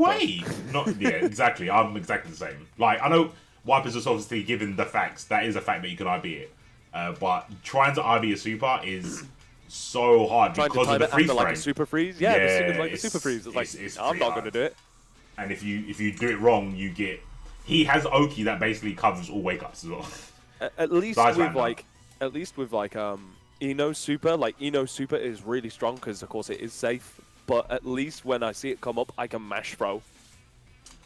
No way! Yeah, exactly. I'm exactly the same. Like, I know Wipers is obviously given the facts. That is a fact that you can IB it. But trying to IB a super is so hard because of the freeze frame. Like a super freeze? Yeah, a super freeze. It's like, I'm not going to do it. And if you do it wrong, you get... He has Oki that basically covers all wake-ups as well. At least with Eno Super, like Eno Super is really strong because of course it is safe, but at least when I see it come up, I can mash throw.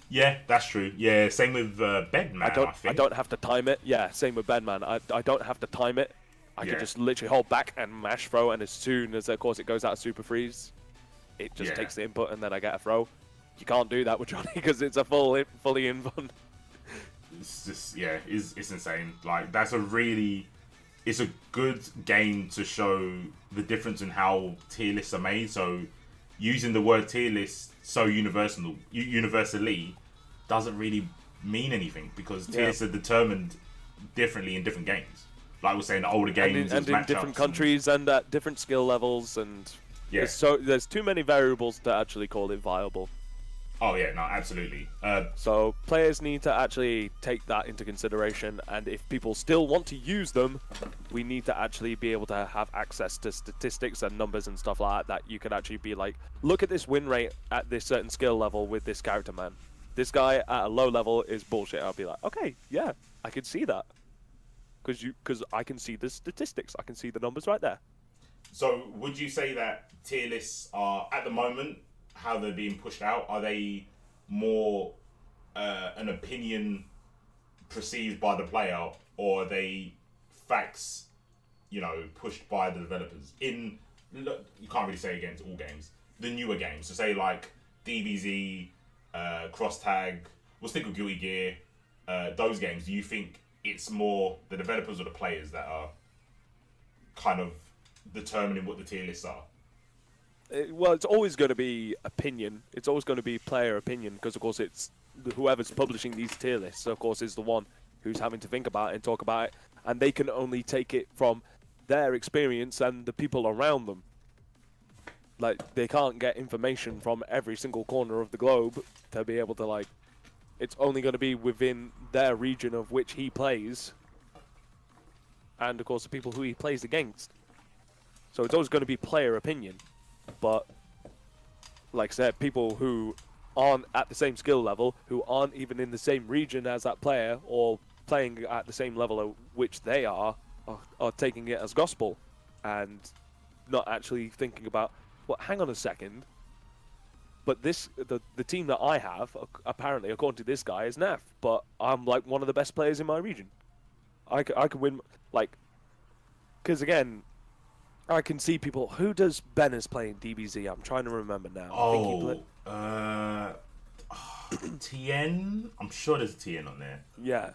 Yeah, that's true. Yeah, same with Bedman, I don't have to time it. Yeah, same with Bedman. I don't have to time it. I can just literally hold back and mash throw, and as soon as of course it goes out of super freeze, it just takes the input and then I get a throw. You can't do that with Johnny because it's a fully invuln. It's just, yeah, it's insane. Like, it's a good game to show the difference in how tier lists are made. So using the word tier list so universally doesn't really mean anything because tier lists are determined differently in different games. Like we're saying, the older games and in different countries and at different skill levels, and there's too many variables to actually call it viable. Oh yeah, no, absolutely. So players need to actually take that into consideration, and if people still want to use them, we need to actually be able to have access to statistics and numbers and stuff like that, that you can actually be like, look at this win rate at this certain skill level with this character, man. this guy at a low level is bullshit. I'll be like, okay, yeah, I can see that. Because I can see the statistics. I can see the numbers right there. So would you say that tier lists are, at the moment, how they're being pushed out, are they more an opinion perceived by the player, or are they facts, pushed by the developers? You can't really say against all games. The newer games, so say like DBZ, Cross Tag, we'll stick with Guilty Gear, those games, do you think it's more the developers or the players that are kind of determining what the tier lists are? Well, it's always going to be opinion. It's always going to be player opinion, because of course it's whoever's publishing these tier lists, of course, is the one who's having to think about it and talk about it, and they can only take it from their experience and the people around them. Like, they can't get information from every single corner of the globe to be able to, it's only going to be within their region of which he plays, and of course the people who he plays against. So it's always going to be player opinion. But, like I said, people who aren't at the same skill level, who aren't even in the same region as that player, or playing at the same level at which they are taking it as gospel, and not actually thinking about, well, hang on a second, but the team that I have, apparently, according to this guy, is NAF, but I'm, one of the best players in my region. I could win, because, again, I can see people. Who does Bennis play in DBZ? I'm trying to remember now. TN? I'm sure there's a TN on there. Yeah.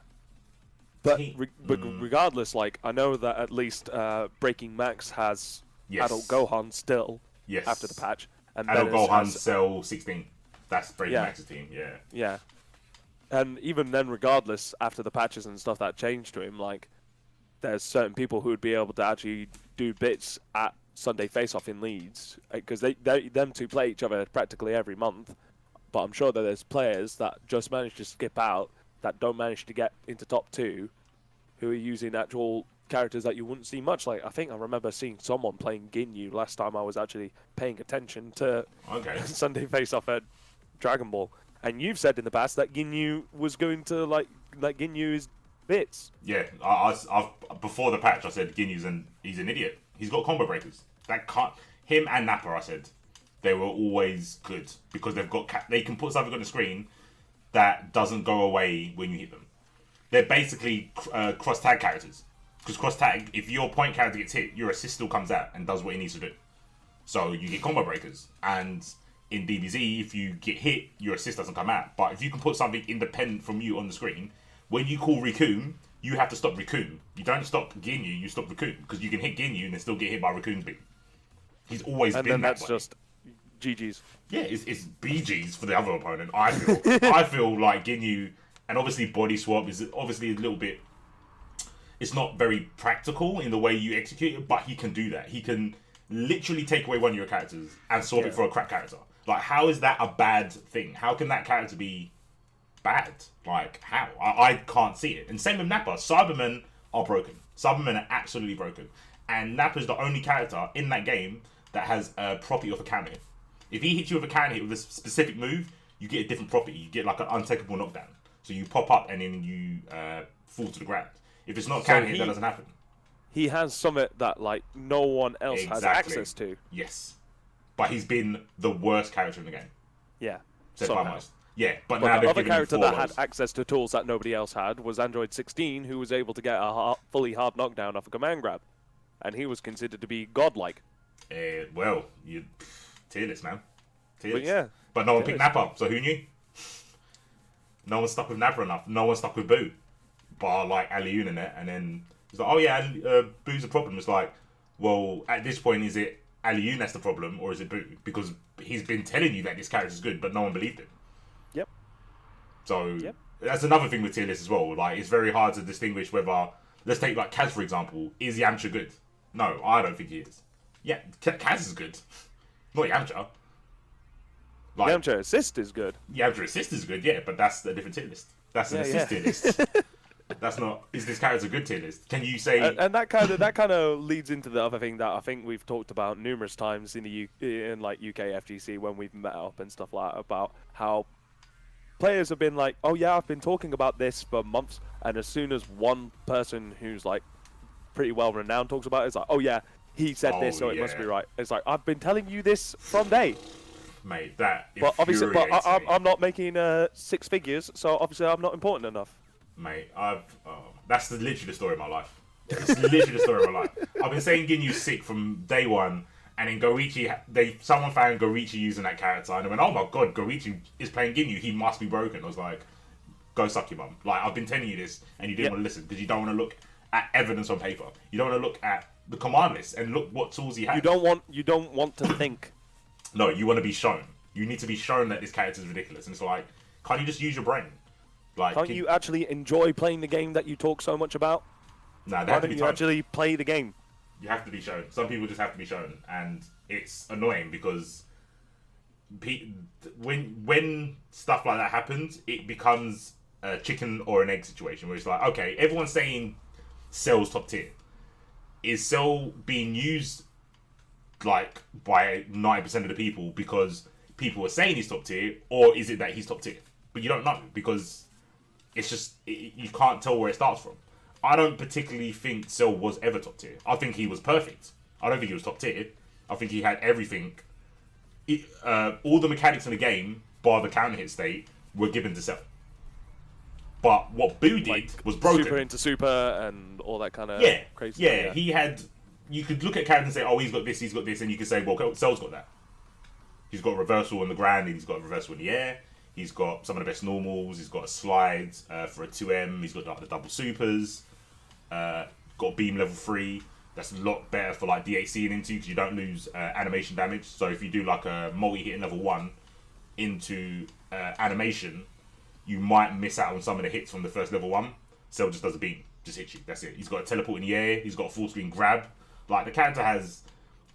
But regardless, I know that at least Breaking Max has Adult Gohan still after the patch. And Adult Gohan Cell 16. That's Breaking Max's team, yeah. Yeah. And even then, regardless, after the patches and stuff that changed to him, there's certain people who would be able to actually do bits at Sunday Face-Off in Leeds, because them two play each other practically every month. But I'm sure that there's players that just manage to skip out, that don't manage to get into top 2, who are using actual characters that you wouldn't see much. I think I remember seeing someone playing Ginyu last time I was actually paying attention to Sunday Face-Off at Dragon Ball. And you've said in the past that Ginyu was going to, Ginyu is bits. Yeah, I've before the patch I said Ginyu's he's an idiot. He's got combo breakers. Him and Nappa, I said, they were always good because they can put something on the screen that doesn't go away when you hit them. They're basically cross tag characters, because cross tag, if your point character gets hit, your assist still comes out and does what it needs to do. So you get combo breakers, and in DBZ, if you get hit, your assist doesn't come out. But if you can put something independent from you on the screen, when you call Raccoon, you have to stop Raccoon. You don't stop Ginyu, you stop Raccoon. Because you can hit Ginyu and then still get hit by Raccoon's beam. He's always been that way. And then that's just GG's. Yeah, it's BG's for the other opponent, I feel. I feel like Ginyu, and obviously Body Swap is obviously a little bit... It's not very practical in the way you execute it, but he can do that. He can literally take away one of your characters and swap it for a crap character. How is that a bad thing? How can that character be bad? How? I can't see it. And same with Nappa. Cybermen are broken. Cybermen are absolutely broken. And Nappa's the only character in that game that has a property of a counter hit. If he hits you with a counter hit with a specific move, you get a different property. You get an untakeable knockdown. So you pop up and then you fall to the ground. If it's not a counter hit, that doesn't happen. He has something that no one else has access to. Yes. But he's been the worst character in the game. Yeah. Yeah, but now the other character that had access to tools that nobody else had was Android 16, who was able to get a fully hard knockdown off a command grab. And he was considered to be godlike. Well, you tier list, man. But yeah. But no one picked Nappa, so who knew? No one stuck with Nappa enough. No one stuck with Boo. Bar Alioun in it, and then it's oh yeah, Boo's a problem. It's well, at this point, is it Alioun that's the problem, or is it Boo? Because he's been telling you that this character's good, but no one believed him. Yep. So that's another thing with tier lists as well. It's very hard to distinguish whether, let's take Kaz for example. Is Yamcha good? No, I don't think he is. Yeah, Kaz is good, not Yamcha. Yamcha assist is good. Yamcha assist is good, yeah, but that's a different tier list. That's an assist tier list. That's not. Is this character a good tier list? Can you say? And that kind of leads into the other thing that I think we've talked about numerous times in UK FGC when we've met up and stuff like that, about how players have been like, oh yeah, I've been talking about this for months, and as soon as one person who's like pretty well renowned talks about it, it's like, oh yeah, he said this, so it must be right. It's like, I've been telling you this from day. Mate, that but obviously, infuriates me. I'm not making 6 figures, so obviously I'm not important enough. Mate, that's literally the story of my life. It's literally the story of my life. I've been saying Ginyu's sick from day one, and then someone found Gorichi using that character, and they went, oh my god, Gorichi is playing Ginyu, he must be broken. I was like, go suck your mum. Like, I've been telling you this, and you didn't want to listen, because you don't want to look at evidence on paper. You don't want to look at the command list, and look what tools he has. You don't want to think. No, you want to be shown. You need to be shown that this character is ridiculous, and it's like, can't you just use your brain? Like, can't you actually enjoy playing the game that you talk so much about? Nah, why don't you actually play the game? You have to be shown. Some people just have to be shown, and it's annoying because when stuff like that happens, it becomes a chicken or an egg situation where it's like, okay, everyone's saying Cell's top tier. Is Cell being used like by 90% of the people because people are saying he's top tier, or is it that he's top tier? But you don't know because it's just you can't tell where it starts from. I don't particularly think Cell was ever top tier. I think he was perfect. I don't think he was top tier. I think he had everything. All the mechanics in the game, bar the counter hit state, were given to Cell. But what Boo did was broken. Super into super and all that kind of crazy stuff. Yeah, he had... You could look at characters and say, oh, he's got this, and you could say, well, Cell's got that. He's got reversal on the ground, and he's got reversal in the air. He's got some of the best normals. He's got a slide for a 2M. He's got like the double supers. Got beam level 3. That's a lot better for like DHCing into because you don't lose animation damage. So if you do like a multi-hit in level 1 into animation, you might miss out on some of the hits from the first level 1. Cell just does a beam, just hits you. That's it. He's got a teleport in the air. He's got a full screen grab. Like the character has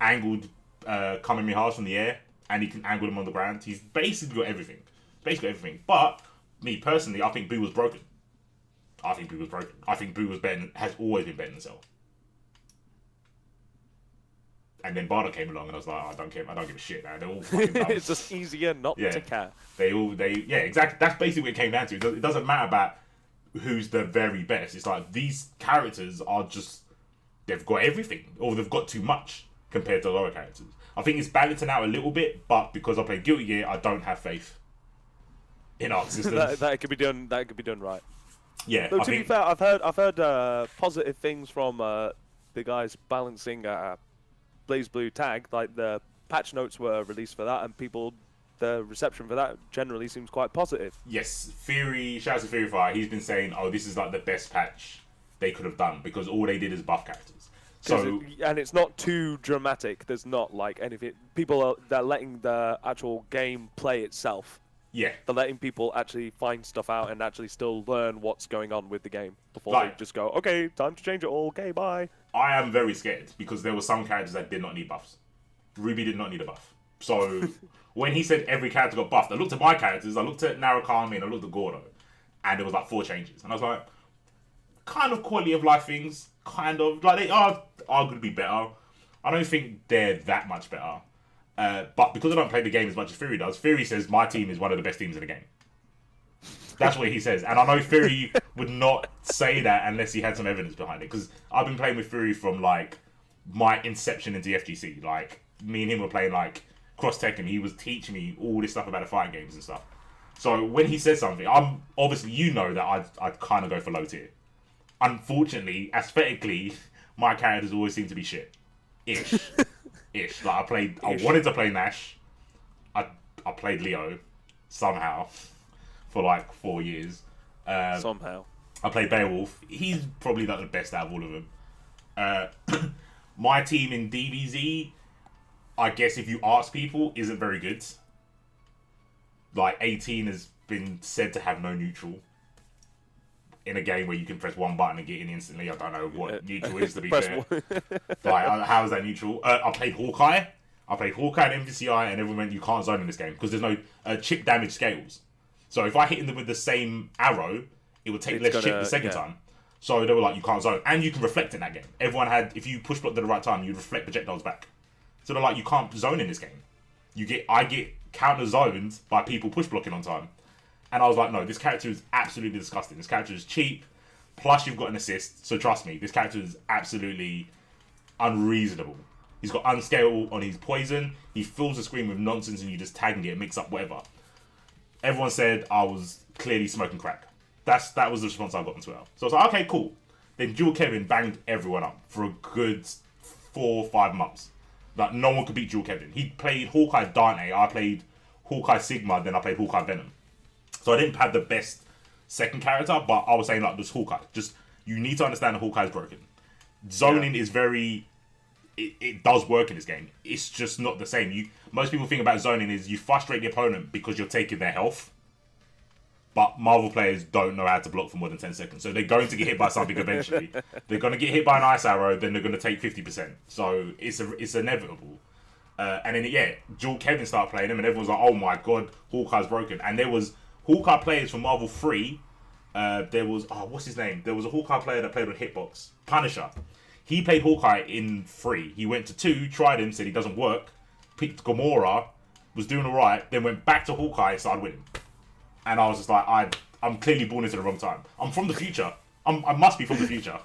angled Kamehamehas from the air, and he can angle them on the ground. He's basically got everything. But me personally, I think Boo was broken. I think Boo was better. Has always been better than Cell. And then Bardock came along, and I was like, I don't care. I don't give a shit. Man. They're all fucking dumb. It's just easier not to care. Exactly. That's basically what it came down to. It doesn't matter about who's the very best. It's like these characters are just they've got everything, or they've got too much compared to the lower characters. I think it's balancing out a little bit, but because I play Guilty Gear, I don't have faith in Arc Systems. that could be done. That could be done right. Yeah. Though, to be fair, I've heard positive things from the guys balancing Blaze Blue tag. Like the patch notes were released for that, and the reception for that generally seems quite positive. Yes, Fury. Shout out to Fury Fire. He's been saying, "Oh, this is like the best patch they could have done because all they did is buff characters." So and it's not too dramatic. There's not like anything. People they're letting the actual game play itself. Yeah. They're letting people actually find stuff out and actually still learn what's going on with the game before they just go, okay, time to change it all. Okay, bye. I am very scared because there were some characters that did not need buffs. Ruby did not need a buff. So when he said every character got buffed, I looked at my characters, I looked at Narukami, and I looked at Gordo, and there was like 4 changes. And I was like, kind of quality of life things, kind of. Like, they are going to be better. I don't think they're that much better. But because I don't play the game as much as Fury does, Fury says my team is one of the best teams in the game. That's what he says. And I know Fury would not say that unless he had some evidence behind it. Because I've been playing with Fury from, like, my inception into FGC. Like, me and him were playing, like, cross-tech, and he was teaching me all this stuff about the fighting games and stuff. So when he says something, I'm obviously, you know that I'd kind of go for low tier. Unfortunately, aesthetically, my characters always seem to be shit. Ish. Like, I wanted to play Nash. I played Leo somehow for like 4 years. Somehow. I played Beowulf. He's probably like the best out of all of them. My team in DBZ, I guess if you ask people, isn't very good. Like 18 has been said to have no neutral. In a game where you can press one button and get in instantly, I don't know what neutral is, to be fair. Like, how is that neutral? I played Hawkeye. I played Hawkeye and MVCI, and everyone went, you can't zone in this game because there's no chip damage scales. So if I hit them with the same arrow, it would take less chip the second time. So they were like, you can't zone. And you can reflect in that game. Everyone had, if you push block at the right time, you reflect projectiles back. So they're like, you can't zone in this game. I get counter zoned by people push blocking on time. And I was like, no, this character is absolutely disgusting. This character is cheap. Plus, you've got an assist. So trust me, this character is absolutely unreasonable. He's got unscalable on his poison. He fills the screen with nonsense and you just tag and get mix up whatever. Everyone said I was clearly smoking crack. That was the response I got on Twitter. So I was like, okay, cool. Then Dual Kevin banged everyone up for a good 4 or 5 months. Like, no one could beat Dual Kevin. He played Hawkeye Dante. I played Hawkeye Sigma. Then I played Hawkeye Venom. So I didn't have the best second character, but I was saying, like, this Hawkeye. Just, you need to understand that Hawkeye's broken. Zoning is very... It does work in this game. It's just not the same. Most people think about zoning is you frustrate the opponent because you're taking their health. But Marvel players don't know how to block for more than 10 seconds. So they're going to get hit by something eventually. They're going to get hit by an ice arrow, then they're going to take 50%. So it's inevitable. And then, Dual Kevin started playing him, and everyone's like, oh my god, Hawkeye's broken. And there was Hawkeye players from Marvel 3. There was, what's his name? There was a Hawkeye player that played on Hitbox. Punisher. He played Hawkeye in 3. He went to 2, tried him, said he doesn't work. Picked Gamora, was doing alright, then went back to Hawkeye and started winning. And I was just like, I'm clearly born into the wrong time. I'm from the future. I must be from the future.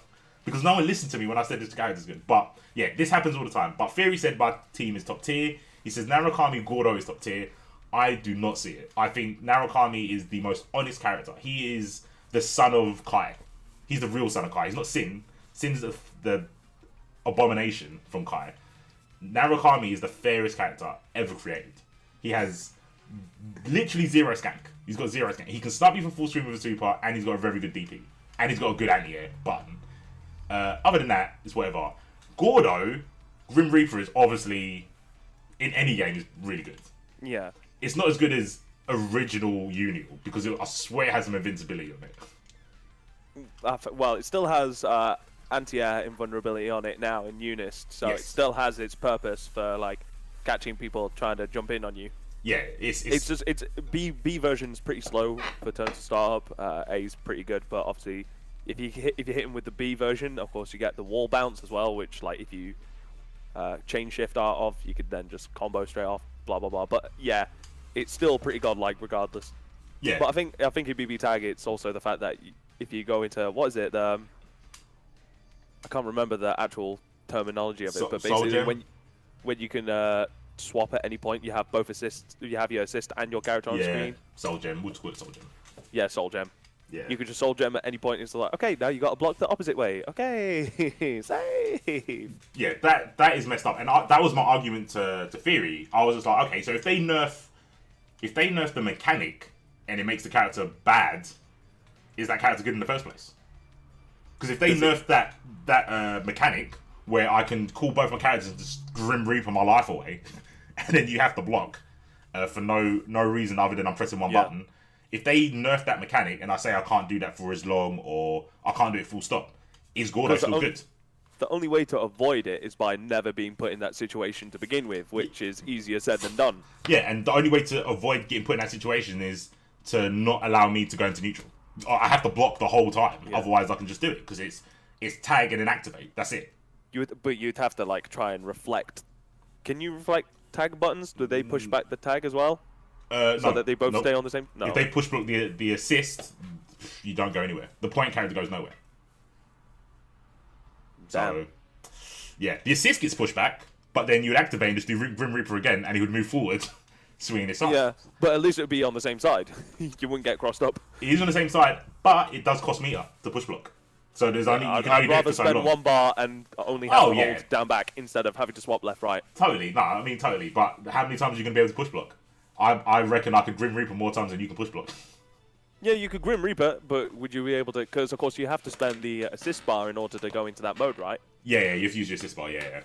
Because no one listened to me when I said this character's good. But, yeah, this happens all the time. But Theory said my team is top tier. He says Narukami Gordo is top tier. I do not see it. I think Narukami is the most honest character. He is the son of Kai. He's the real son of Kai. He's not Sin. Sin's the abomination from Kai. Narukami is the fairest character ever created. He has literally 0 skank. He's got 0 skank. He can stop you from full stream with a super, and he's got a very good DP. And he's got a good anti-air button. Other than that, it's whatever. Gordo, Grim Reaper is obviously, in any game, is really good. Yeah. It's not as good as original Union, because I swear it has some invincibility on it. Well, it still has anti-air invulnerability on it now in Unis, so it still has its purpose for, like, catching people trying to jump in on you. Yeah, it's just B version's pretty slow for turn to start up. A's pretty good, but obviously if you hit him with the B version, of course you get the wall bounce as well, which, like, if you chain shift art off, you could then just combo straight off. Blah blah blah. But yeah, it's still pretty godlike regardless. Yeah. But I think in BPTank it's also the fact that if you go into what is it? I can't remember the actual terminology of it, but basically when you can swap at any point, you have both assists. You have your assist and your character on screen. Soul Gem. We'll call it Soul Gem. Yeah, Soul Gem. Yeah. You could just Soul Gem at any point. It's like, okay, now you got to block the opposite way. Okay, save. Yeah, that is messed up, and that was my argument to Theory. I was just like, okay, so if they nerf the mechanic and it makes the character bad, is that character good in the first place? Because if they nerf that mechanic where I can call both my characters and just Grim Reaper my life away, and then you have to block for no reason other than I'm pressing one button. If they nerf that mechanic and I say I can't do that for as long, or I can't do it full stop, is Gordo still good? The only way to avoid it is by never being put in that situation to begin with, which is easier said than done. Yeah, and the only way to avoid getting put in that situation is to not allow me to go into neutral. I have to block the whole time, otherwise I can just do it, because it's tag and then activate. That's it. But you'd have to, like, try and reflect. Can you reflect tag buttons? Do they push back the tag as well? So that they both stay on the same? No. If they push block the assist, you don't go anywhere. The point character goes nowhere. Damn. So, yeah, the assist gets pushed back, but then you would activate and just do Grim Reaper again, and he would move forward, swinging his side. Yeah, but at least it would be on the same side. You wouldn't get crossed up. He's on the same side, but it does cost meter to push block. So there's only you can only do it for so long. I'd rather spend 1 bar and only have to hold down back instead of having to swap left right. Totally, totally. But how many times are you going to be able to push block? I reckon I could Grim Reaper more times than you can push block. Yeah, you could Grim Reaper, but would you be able to? Because of course you have to spend the assist bar in order to go into that mode, right? Yeah, you have to use your assist bar. Yeah.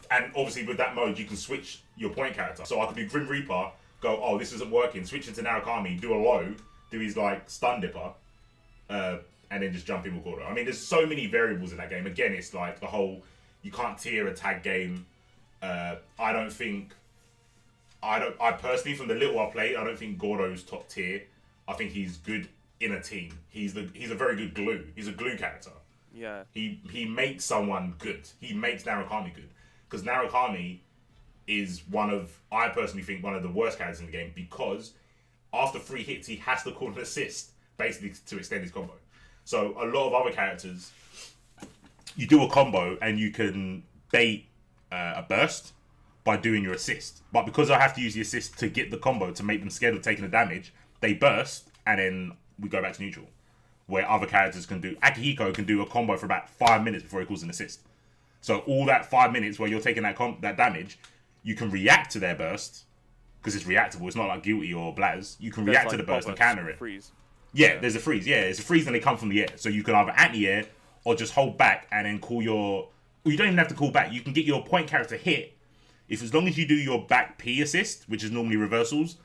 And obviously with that mode, you can switch your point character. So I could do Grim Reaper, go, oh, this isn't working, switch into Narukami, do a low, do his, like, stun dipper, and then just jump in with Gordo. I mean, there's so many variables in that game. Again, it's like the whole, you can't tier a tag game. I personally, from the little I played, I don't think Gordo's top tier. I think he's good in a team. He's a very good glue. He's a glue character. Yeah. He makes someone good. He makes Narukami good. Because Narukami is I personally think, one of the worst characters in the game, because after 3 hits, he has to call an assist, basically to extend his combo. So a lot of other characters, you do a combo and you can bait a burst by doing your assist. But because I have to use the assist to get the combo to make them scared of taking the damage, they burst and then we go back to neutral. Where other characters can do... Akihiko can do a combo for about 5 minutes before he calls an assist. So all that 5 minutes where you're taking that damage, you can react to their burst, because it's reactable. It's not like Guilty or Blaz. You can react to the burst and counter it. Freeze. Yeah, there's a freeze. Yeah, it's a freeze and they come from the air. So you can either anti-air or just hold back and then call your... Well, you don't even have to call back. You can get your point character hit. If as long as you do your back P assist, which is normally reversals,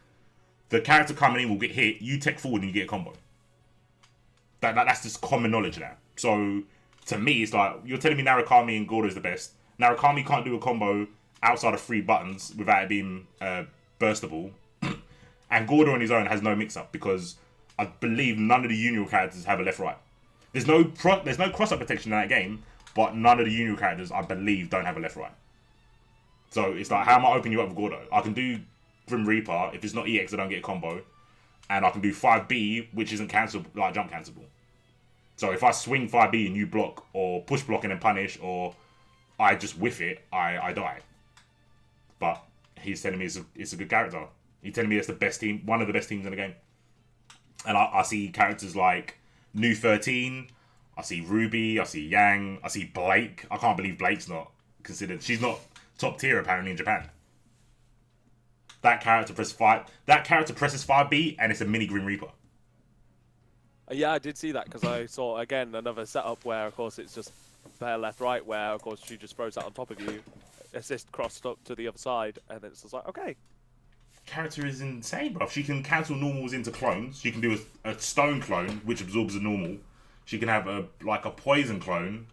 the character coming in will get hit. You tech forward and you get a combo. That's just common knowledge now. So to me, it's like you're telling me Narukami and Gordo is the best. Narukami can't do a combo outside of 3 buttons without it being burstable, and Gordo on his own has no mix-up because I believe none of the Union characters have a left-right. There's no cross-up protection in that game, but none of the Union characters, I believe, don't have a left-right. So it's like, how am I opening you up with Gordo? I can do Grim Reaper. If it's not EX, I don't get a combo. And I can do 5B, which isn't cancelable, like jump cancelable. So if I swing 5B and you block, or push block and then punish, or I just whiff it, I die. But he's telling me it's a good character. He's telling me it's the best team, one of the best teams in the game. And I see characters like New 13, I see Ruby, I see Yang, I see Blake. I can't believe Blake's not considered. She's not top tier apparently in Japan. That character presses 5B and it's a mini Grim Reaper. Yeah, I did see that because I saw again another setup where, of course, it's just pair left right, where of course she just throws that on top of you, assist crossed up to the other side, and then it's just like, okay. Character is insane, bro. She can cancel normals into clones. She can do a stone clone, which absorbs a normal. She can have a poison clone.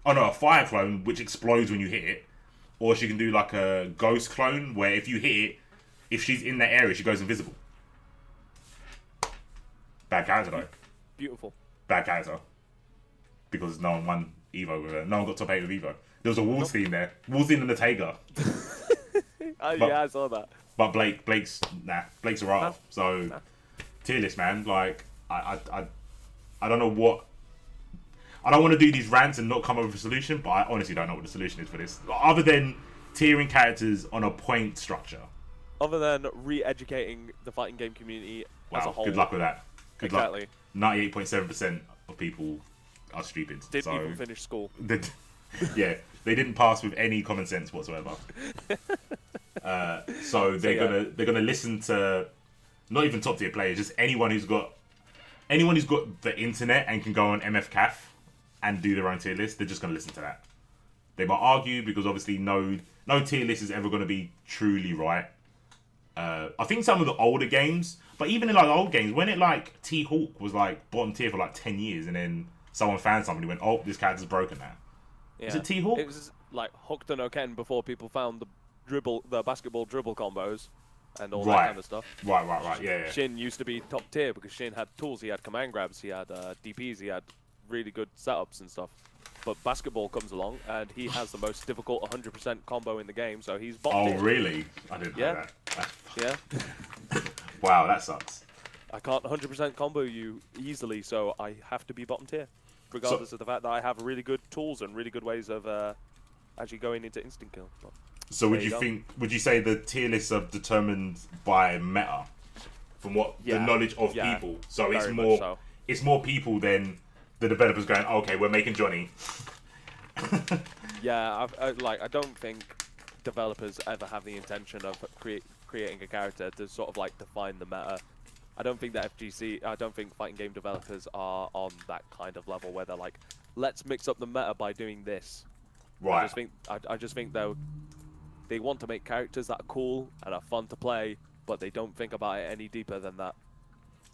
Oh no, a fire clone, which explodes when you hit it. Or she can do like a ghost clone, where if you hit it, if she's in that area, she goes invisible. Bad character though. Beautiful. Bad character. Because no one won Evo with her. No one got top 8 with Evo. There was a Wallstein there. Wallstein and the Tager. Yeah, I saw that. But Blake's a write-off. So, tier list, man. Like, I don't know what... I don't want to do these rants and not come up with a solution, but I honestly don't know what the solution is for this. Other than tiering characters on a point structure. Other than re-educating the fighting game community as a whole. Good luck with that. Good exactly. luck. 98.7% of people are stupid. Didn't even finish school. Yeah, they didn't pass with any common sense whatsoever. So they're gonna listen to not even top tier players, just anyone who's got the internet and can go on MFCAF and do their own tier list. They're just gonna listen to that. They might argue because obviously no tier list is ever gonna be truly right. I think some of the older games, but even in like the old games, when it like T-Hawk was like bottom tier for like 10 years, and then someone found something and went, oh, this character's broken now. Yeah. Is it T-Hawk? It was like Hooked no Ken before people found the basketball dribble combos and all that kind of stuff. Right. Yeah. Shin used to be top tier because Shin had tools. He had command grabs. He had DPs. He had really good setups and stuff. But basketball comes along and he has the most difficult 100% combo in the game. So he's bottom tier. Oh, really? I didn't know that. Yeah. Wow, that sucks. I can't 100% combo you easily, so I have to be bottom tier, regardless of the fact that I have really good tools and really good ways of actually going into instant kill. But so would you say the tier lists are determined by meta, from what the knowledge of people? So it's more people than the developers going, okay, we're making Johnny. Yeah, I don't think developers ever have the intention of creating a character to sort of like define the meta. I don't think that I don't think fighting game developers are on that kind of level where they're like, let's mix up the meta by doing this. Right. I just think they want to make characters that are cool and are fun to play, but they don't think about it any deeper than that.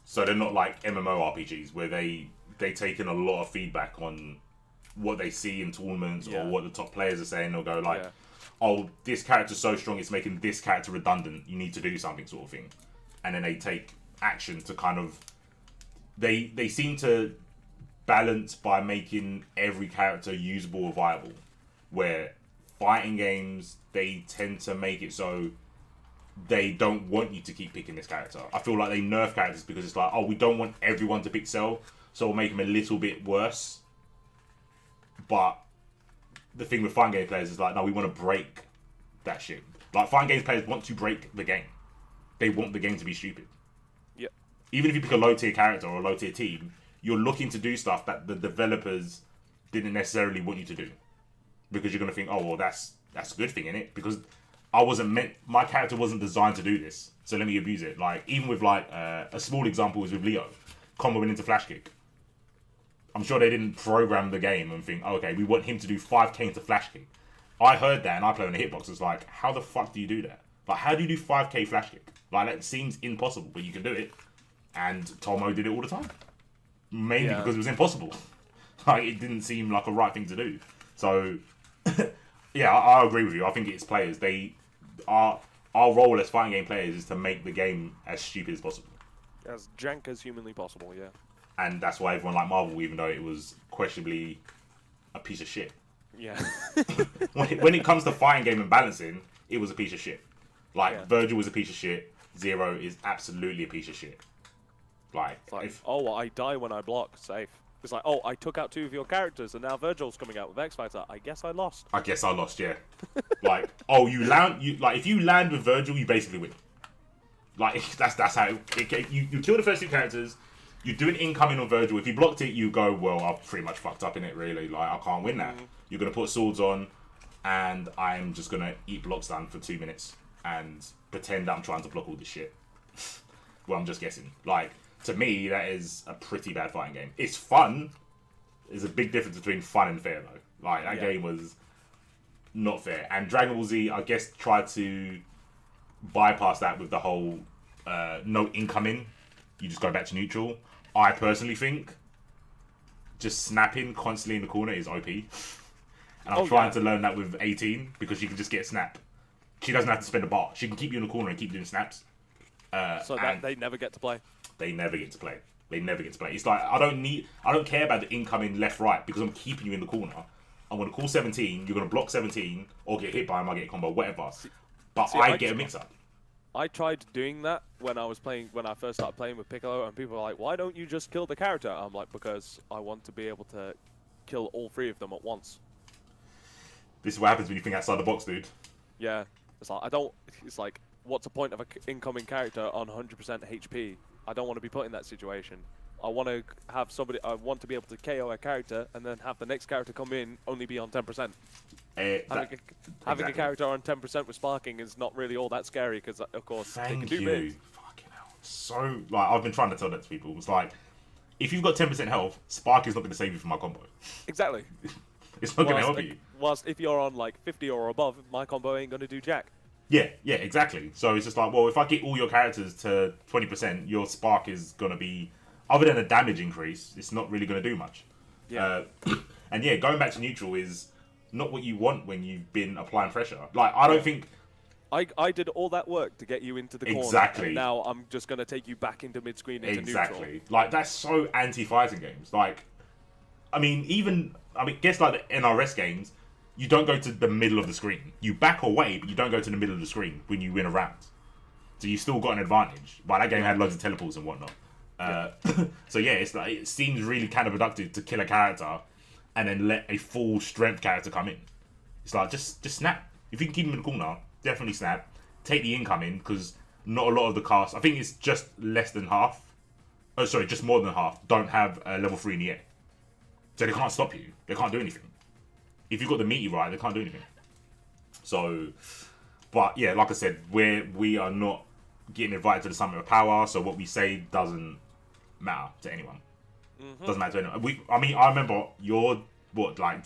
So they're not like MMORPGs where they take in a lot of feedback on what they see in tournaments or what the top players are saying. They'll go like, oh, this character's so strong, it's making this character redundant. You need to do something, sort of thing. And then they take action to kind of... They seem to balance by making every character usable or viable. Where fighting games, they tend to make it so they don't want you to keep picking this character. I feel like they nerf characters because it's like, oh, we don't want everyone to pick Cell, so we'll make him a little bit worse. But the thing with fighting game players is like, no, we want to break that shit. Like, fighting games players want to break the game. They want the game to be stupid. Yep. Even if you pick a low tier character or a low tier team, you're looking to do stuff that the developers didn't necessarily want you to do. Because you're going to think, oh, well, that's a good thing, innit? Because my character wasn't designed to do this, so let me abuse it. Like, even with, like, a small example is with Leo, comboing into flash kick. I'm sure they didn't program the game and think, oh, okay, we want him to do 5k into flash kick. I heard that and I played on the hitbox. It's like, how the fuck do you do that? Like, how do you do 5k flash kick? Like, that seems impossible, but you can do it. And Tomo did it all the time. Mainly because it was impossible. Like, it didn't seem like a right thing to do. So, yeah, I agree with you. I think it's players. Our role as fighting game players is to make the game as stupid as possible. As jank as humanly possible, yeah. And that's why everyone liked Marvel, even though it was questionably a piece of shit. Yeah. when it comes to fighting game and balancing, it was a piece of shit. Like, Virgil was a piece of shit. Zero is absolutely a piece of shit. Like, oh, I die when I block, safe. It's like, oh, I took out 2 of your characters, and now Virgil's coming out with X Factor. I guess I lost. Yeah. Like, oh, if you land with Virgil, you basically win. Like, that's how you kill the first 2 characters. You do an incoming on Virgil. If you blocked it, you go, well, I've pretty much fucked up in it, really. Like, I can't win that. You're going to put swords on, and I'm just going to eat blocks down for 2 minutes and pretend that I'm trying to block all this shit. Well, I'm just guessing. Like, to me, that is a pretty bad fighting game. It's fun. There's a big difference between fun and fair, though. Like, that game was not fair. And Dragon Ball Z, I guess, tried to bypass that with the whole no incoming. You just go back to neutral. I personally think just snapping constantly in the corner is OP. And I'm trying to learn that with 18 because she can just get a snap. She doesn't have to spend a bar. She can keep you in the corner and keep doing snaps. So that they never get to play. They never get to play. It's like, I don't care about the incoming left-right because I'm keeping you in the corner. I'm going to call 17, you're going to block 17, or get hit by him, I get a combo, whatever. But I get a mix-up. I tried doing that when I first started playing with Piccolo, and people were like, why don't you just kill the character? I'm like, because I want to be able to kill all 3 of them at once. This is what happens when you think outside the box, dude. Yeah. It's like, what's the point of an incoming character on 100% HP? I don't want to be put in that situation. I want to be able to KO a character and then have the next character come in only be on 10%. Having a character on 10% with sparking is not really all that scary because, of course, they can do bits. Fucking hell. So, like, I've been trying to tell that to people. It's like, if you've got 10% health, spark is not going to save you from my combo. Exactly. It's not going to help you. Whilst if you're on, like, 50 or above, my combo ain't going to do jack. Yeah, exactly. So it's just like, well, if I get all your characters to 20%, your spark is going to be, other than a damage increase, it's not really going to do much. Yeah. And yeah, going back to neutral is not what you want when you've been applying pressure. Like, I don't think... I did all that work to get you into the corner. Exactly. And now I'm just going to take you back into mid-screen into neutral. Like, that's so anti-fighting games. Like, guess like the NRS games, you don't go to the middle of the screen. You back away, but you don't go to the middle of the screen when you win a round. So you still got an advantage. But that game had loads of teleports and whatnot. So yeah, it's like, it seems really counterproductive to kill a character and then let a full strength character come in. It's like, just snap. If you can keep him in the corner, definitely snap. Take the incoming, because not a lot of the cast, I think it's just less than half. Oh, sorry, just more than half don't have level 3 in the air. So they can't stop you. They can't do anything. If you've got the meaty right, they can't do anything. So, but yeah, like I said, we are not getting invited to the Summit of Power, so what we say doesn't matter to anyone. Doesn't matter to anyone. I remember your,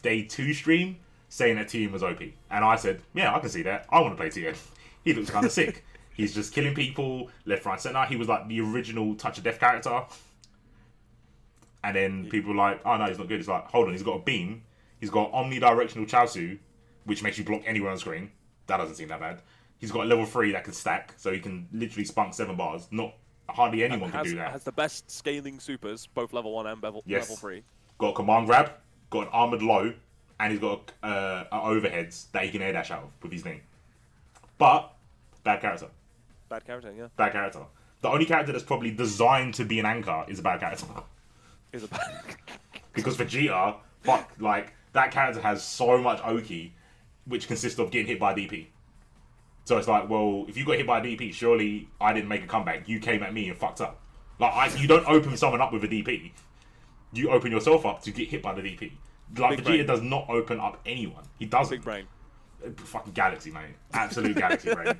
day 2 stream saying that TN was OP. And I said, yeah, I can see that. I want to play TN. He looks kind of sick. He's just killing people left, right, center. He was like the original Touch of Death character. And then people were like, oh no, he's not good. It's like, hold on, he's got a beam. He's got omnidirectional Chaosu, which makes you block anywhere on screen. That doesn't seem that bad. He's got a level 3 that can stack, so he can literally spunk 7 bars. Hardly anyone can do that. Has the best scaling supers, both level 1 and level 3. Got a command grab, got an armored low, and he's got overheads that he can air dash out of with his name. But, bad character. Bad character, yeah. Bad character. The only character that's probably designed to be an anchor is a bad character. Is a bad. Because Vegeta, fuck, like, that character has so much Oki, which consists of getting hit by a DP. So it's like, well, if you got hit by a DP, surely I didn't make a comeback. You came at me and fucked up. Like, you don't open someone up with a DP. You open yourself up to get hit by the DP. Like, Vegeta does not open up anyone. He doesn't. Big brain. Fucking galaxy, mate. Absolute galaxy brain.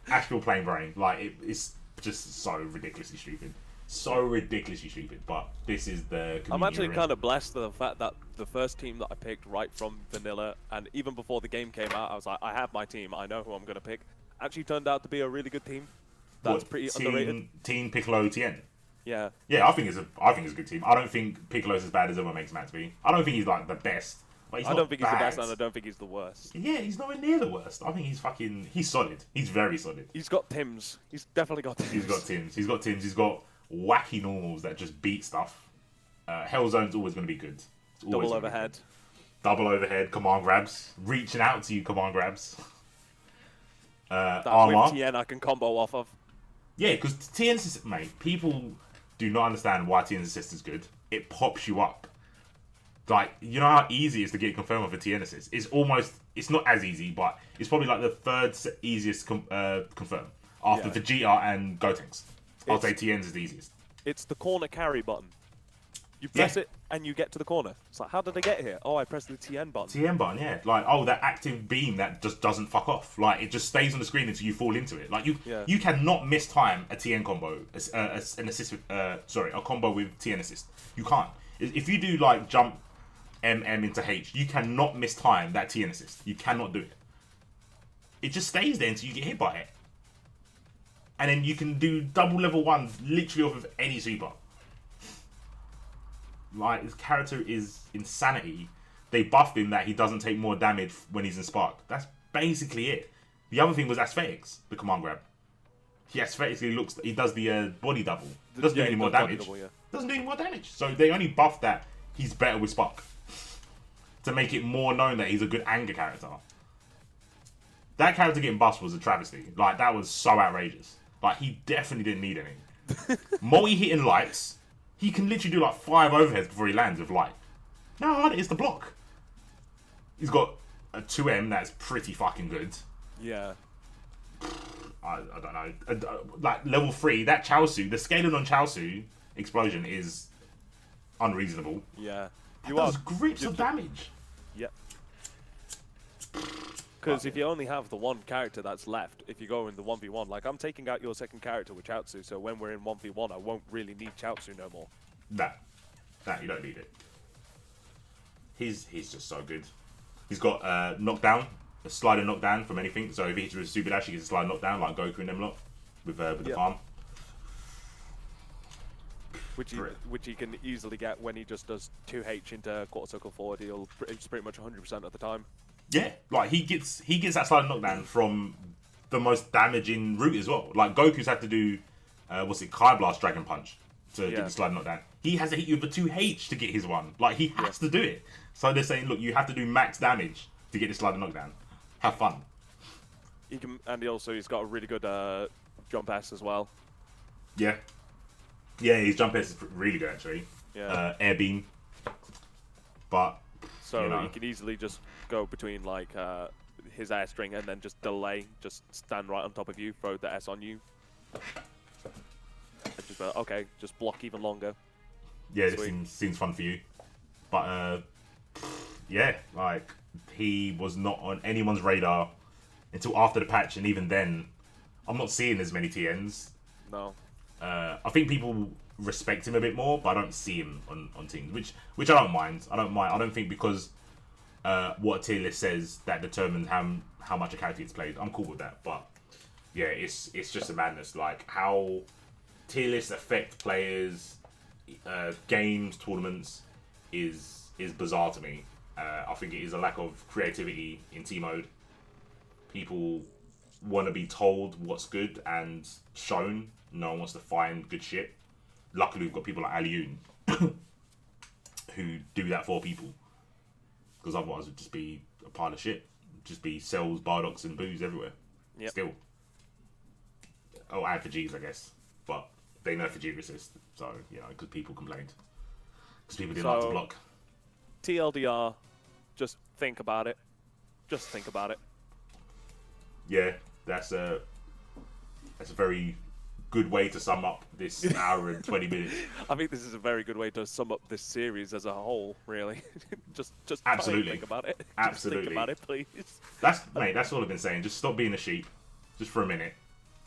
Astral plane brain. Like, it's just so ridiculously stupid. So ridiculously stupid. But this is the I'm actually kind of blessed for the fact that the first team that I picked right from vanilla, and even before the game came out, I was like, I have my team. I know who I'm going to pick. Actually turned out to be a really good team. That's pretty underrated. Team Piccolo Tien. Yeah. Yeah, I think it's a good team. I don't think Piccolo's as bad as everyone makes him out to be. I don't think he's like the best. But he's I don't think bad. he's the best, and I don't think he's the worst. Yeah, he's nowhere near the worst. I think he's solid. He's very solid. He's got Tims. He's definitely got Tims. He's got Tims. He's got wacky normals that just beat stuff. Hellzone's always going to be good. Double overhead. Double overhead, command grabs. Reaching out to you, command grabs. That armor. with Tien I can combo off of. Yeah, because Tien's, mate, people do not understand why Tien's assist is good. It pops you up. Like, you know how easy it is to get confirmed with a Tien assist? It's not as easy, but it's probably like the third easiest confirm. After Vegeta and Gotenks. I'll say Tien's is the easiest. It's the corner carry button. You press it and you get to the corner. It's like, how did I get here? Oh, I pressed the Tien button. Tien button, yeah. Like, oh, that active beam that just doesn't fuck off. Like, it just stays on the screen until you fall into it. Like, you cannot miss time a Tien combo, a combo with Tien assist. You can't. If you do like jump MM into H, you cannot miss time that Tien assist. You cannot do it. It just stays there until you get hit by it. And then you can do double level ones literally off of any super. Like, his character is insanity. They buffed him that he doesn't take more damage when he's in Spark. That's basically it. The other thing was aesthetics, the command grab. He aesthetically looks, he does the body double. Doesn't do any more damage. Doesn't do any more damage. So they only buffed that he's better with Spark. To make it more known that he's a good anger character. That character getting buffed was a travesty. Like, that was so outrageous. Like, he definitely didn't need any. Multi-hitting lights. He can literally do like 5 overheads before he lands with light. No, how hard it is to block. He's got a 2M that's pretty fucking good. Yeah. I don't know. Like, level 3, that Chaozu, the scaling on Chaozu explosion is unreasonable. Yeah. That does grips of damage. Yep. Because if you only have the one character that's left, if you go in the 1v1, like I'm taking out your second character with Chaozu, so when we're in 1v1, I won't really need Chaozu no more. Nah, you don't need it. He's just so good. He's got knockdown, a slider knockdown from anything. So if he hits with a super dash, he gets a slider knockdown like Goku and them lot with the palm. Which he can easily get when he just does 2H into quarter circle forward. It's pretty much 100% of the time. Yeah, like he gets that slider knockdown from the most damaging route as well. Like Goku's had to do, Kai Blast Dragon Punch to get the slider knockdown. He has to hit you with a 2H to get his one. Like he has to do it. So they're saying, look, you have to do max damage to get this slider knockdown. Have fun. He can, and he's got a really good jump S as well. Yeah. Yeah, his jump S is really good actually. Yeah. Air beam. But so he can easily just go between like his air string and then just delay, just stand right on top of you, throw the S on you. And just okay, just block even longer. Yeah, this seems fun for you. But yeah, like he was not on anyone's radar until after the patch, and even then, I'm not seeing as many TNs. No. I think people respect him a bit more, but I don't see him on teams, which I don't mind. I don't think because what a tier list says that determines how much a character gets played. I'm cool with that, but yeah, it's just a madness. Like how tier lists affect players, games, tournaments is bizarre to me. I think it is a lack of creativity in team mode. People want to be told what's good and shown. No one wants to find good shit. Luckily, we've got people like Alioun who do that for people. Because otherwise, it would just be a pile of shit. It'd just be cells, Bardocs, and booze everywhere. Yep. Still. and Vegeta, I guess. But they nerfed Vegeta Assist, so, you know, because people complained. Because people didn't like to block. TLDR, just think about it. Just think about it. Yeah, that's a very good way to sum up this hour and 20 minutes. I think this is a very good way to sum up this series as a whole, really. just absolutely think about it. Absolutely. Just think about it, please. That's all I've been saying. Just stop being a sheep, just for a minute,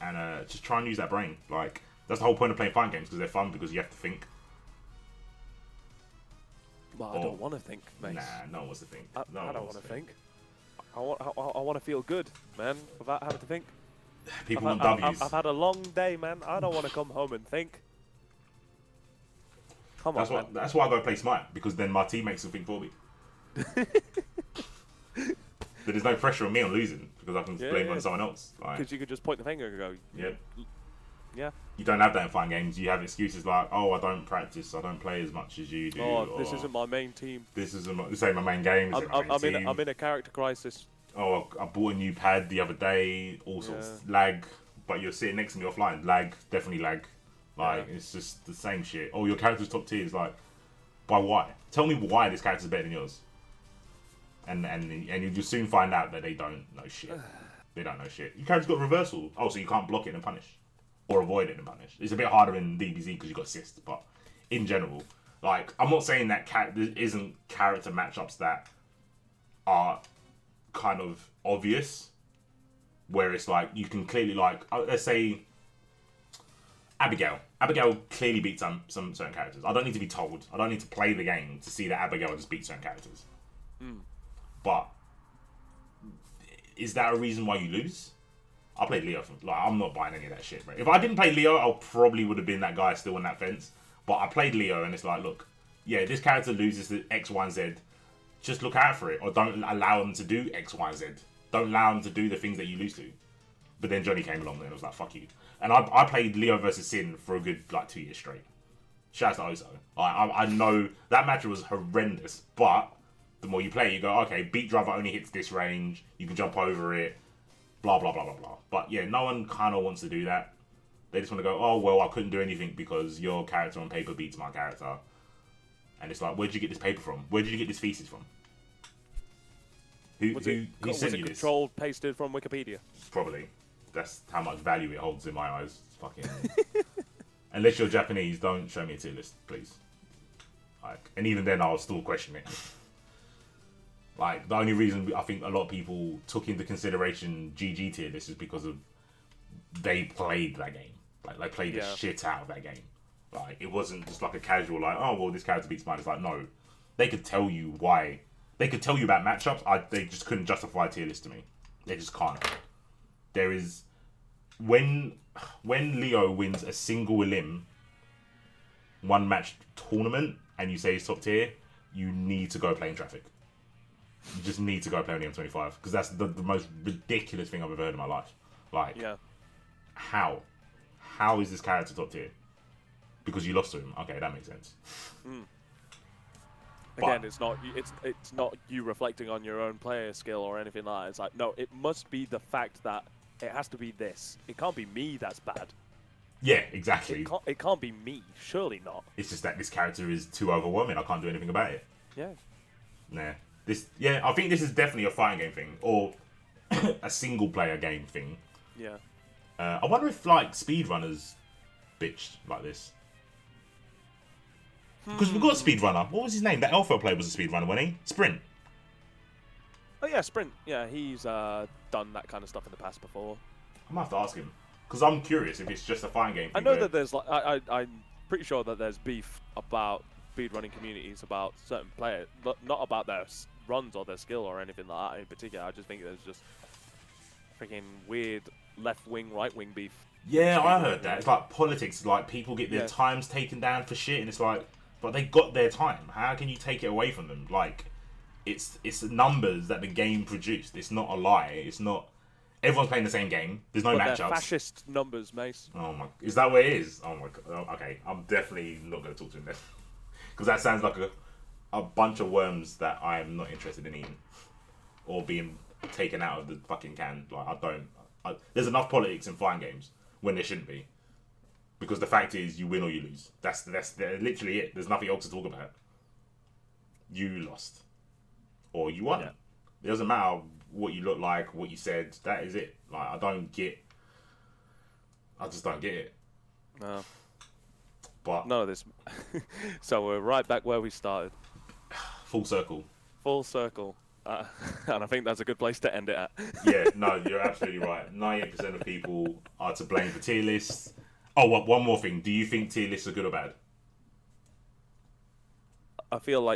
and just try and use that brain. Like, that's the whole point of playing fighting games, because they're fun, because you have to think. Well, I don't want to think, mate. Nah, no one wants to think. I don't want to think. I want to feel good, man, without having to think. People want W's. I've had a long day, man. I don't want to come home and think. That's why I go play Smite, because then my teammates will think for me. There's no pressure on me on losing, because I can blame it on someone else. Because you could just point the finger and go, yeah. You don't have that in fighting games. You have excuses like, oh, I don't practice, I don't play as much as you do. Oh, this isn't my main team. This isn't my main game. I'm in a character crisis. Oh, I bought a new pad the other day. All sorts lag, but you're sitting next to me offline. Lag, definitely lag. Like it's just the same shit. Oh, your character's top tier. Is like, by why? Tell me why this character's better than yours. And you'll soon find out that they don't know shit. They don't know shit. Your character's got reversal. Oh, so you can't block it and punish. Or avoid it and punish. It's a bit harder in DBZ because you've got assist, but in general, like, I'm not saying that there isn't character matchups that are kind of obvious, where it's like, you can clearly, like, let's say, Abigail. Abigail clearly beats some certain characters. I don't need to be told. I don't need to play the game to see that Abigail just beats certain characters. But, is that a reason why you lose? I played Leo. I'm not buying any of that shit, bro. If I didn't play Leo, I probably would have been that guy still on that fence. But I played Leo, and it's like, look, yeah, this character loses to X, Y, and Z. Just look out for it, or don't allow them to do X, Y, and Z. Don't allow them to do the things that you lose to. But then Johnny came along, and it was like, fuck you. And I played Leo versus Sin for a good, 2 years straight. Shout out to Ozo. I know that match was horrendous, but the more you play, you go, okay, Beat Driver only hits this range. You can jump over it. Blah, blah, blah, blah, blah. But yeah, no one kind of wants to do that. They just want to go, oh, well, I couldn't do anything because your character on paper beats my character. And it's like, where'd you get this paper from? Where did you get this thesis from? Who sent you this? Controlled, pasted from Wikipedia? Probably. That's how much value it holds in my eyes. Fucking. Unless you're Japanese, don't show me a tier list, please. Like, and even then, I'll still question it. Like, the only reason I think a lot of people took into consideration GG tier list is because of they played that game. Like, they played the shit out of that game. Like, it wasn't just like a casual, like, oh, well, this character beats mine. It's like, no. They could tell you why. They could tell you about matchups. They just couldn't justify a tier list to me. They just can't. There is... When Leo wins a single elim one match tournament and you say he's top tier, you need to go play in traffic. You just need to go play on the M25 because that's the most ridiculous thing I've ever heard in my life. Like, how is this character top tier? Because you lost to him. Okay, that makes sense. Again, it's not you reflecting on your own player skill or anything like that. It's like, no, it must be the fact that it has to be this. It can't be me that's bad. Yeah, exactly. It can't be me. Surely not. It's just that this character is too overwhelming. I can't do anything about it. Yeah. Nah. I think this is definitely a fighting game thing, or a single player game thing. Yeah. I wonder if like speedrunners bitched like this. Because we've got a speedrunner. What was his name? That Alpha player was a speedrunner, wasn't he? Sprint. Oh yeah, Sprint. Yeah, he's done that kind of stuff in the past before. I might have to ask him because I'm curious if it's just a fighting game thing. I know that there's like I'm pretty sure that there's beef about speedrunning communities about certain players, but not about their runs or their skill or anything like that in particular. I just think there's just freaking weird left wing, right wing beef. Yeah, I heard that. It's like politics. Like people get their times taken down for shit, and it's like, but they got their time. How can you take it away from them? Like, it's numbers that the game produced. It's not a lie. It's not. Everyone's playing the same game. There's no matchups. They're fascist numbers, Mace. Oh my! Is that what it is? Oh my god. Okay, I'm definitely not going to talk to him then, because that sounds like a bunch of worms that I'm not interested in eating, or being taken out of the fucking can. Like I don't. There's enough politics in fighting games, when there shouldn't be. Because the fact is, you win or you lose. That's literally it. There's nothing else to talk about. You lost. Or you won. Yeah. It doesn't matter what you look like, what you said. That is it. Like, I just don't get it. No. But none of this. So we're right back where we started. Full circle. Full circle. And I think that's a good place to end it at. Yeah, no, you're absolutely right. 98% of people are to blame for tier lists. Oh, one more thing. Do you think tier lists are good or bad? I feel,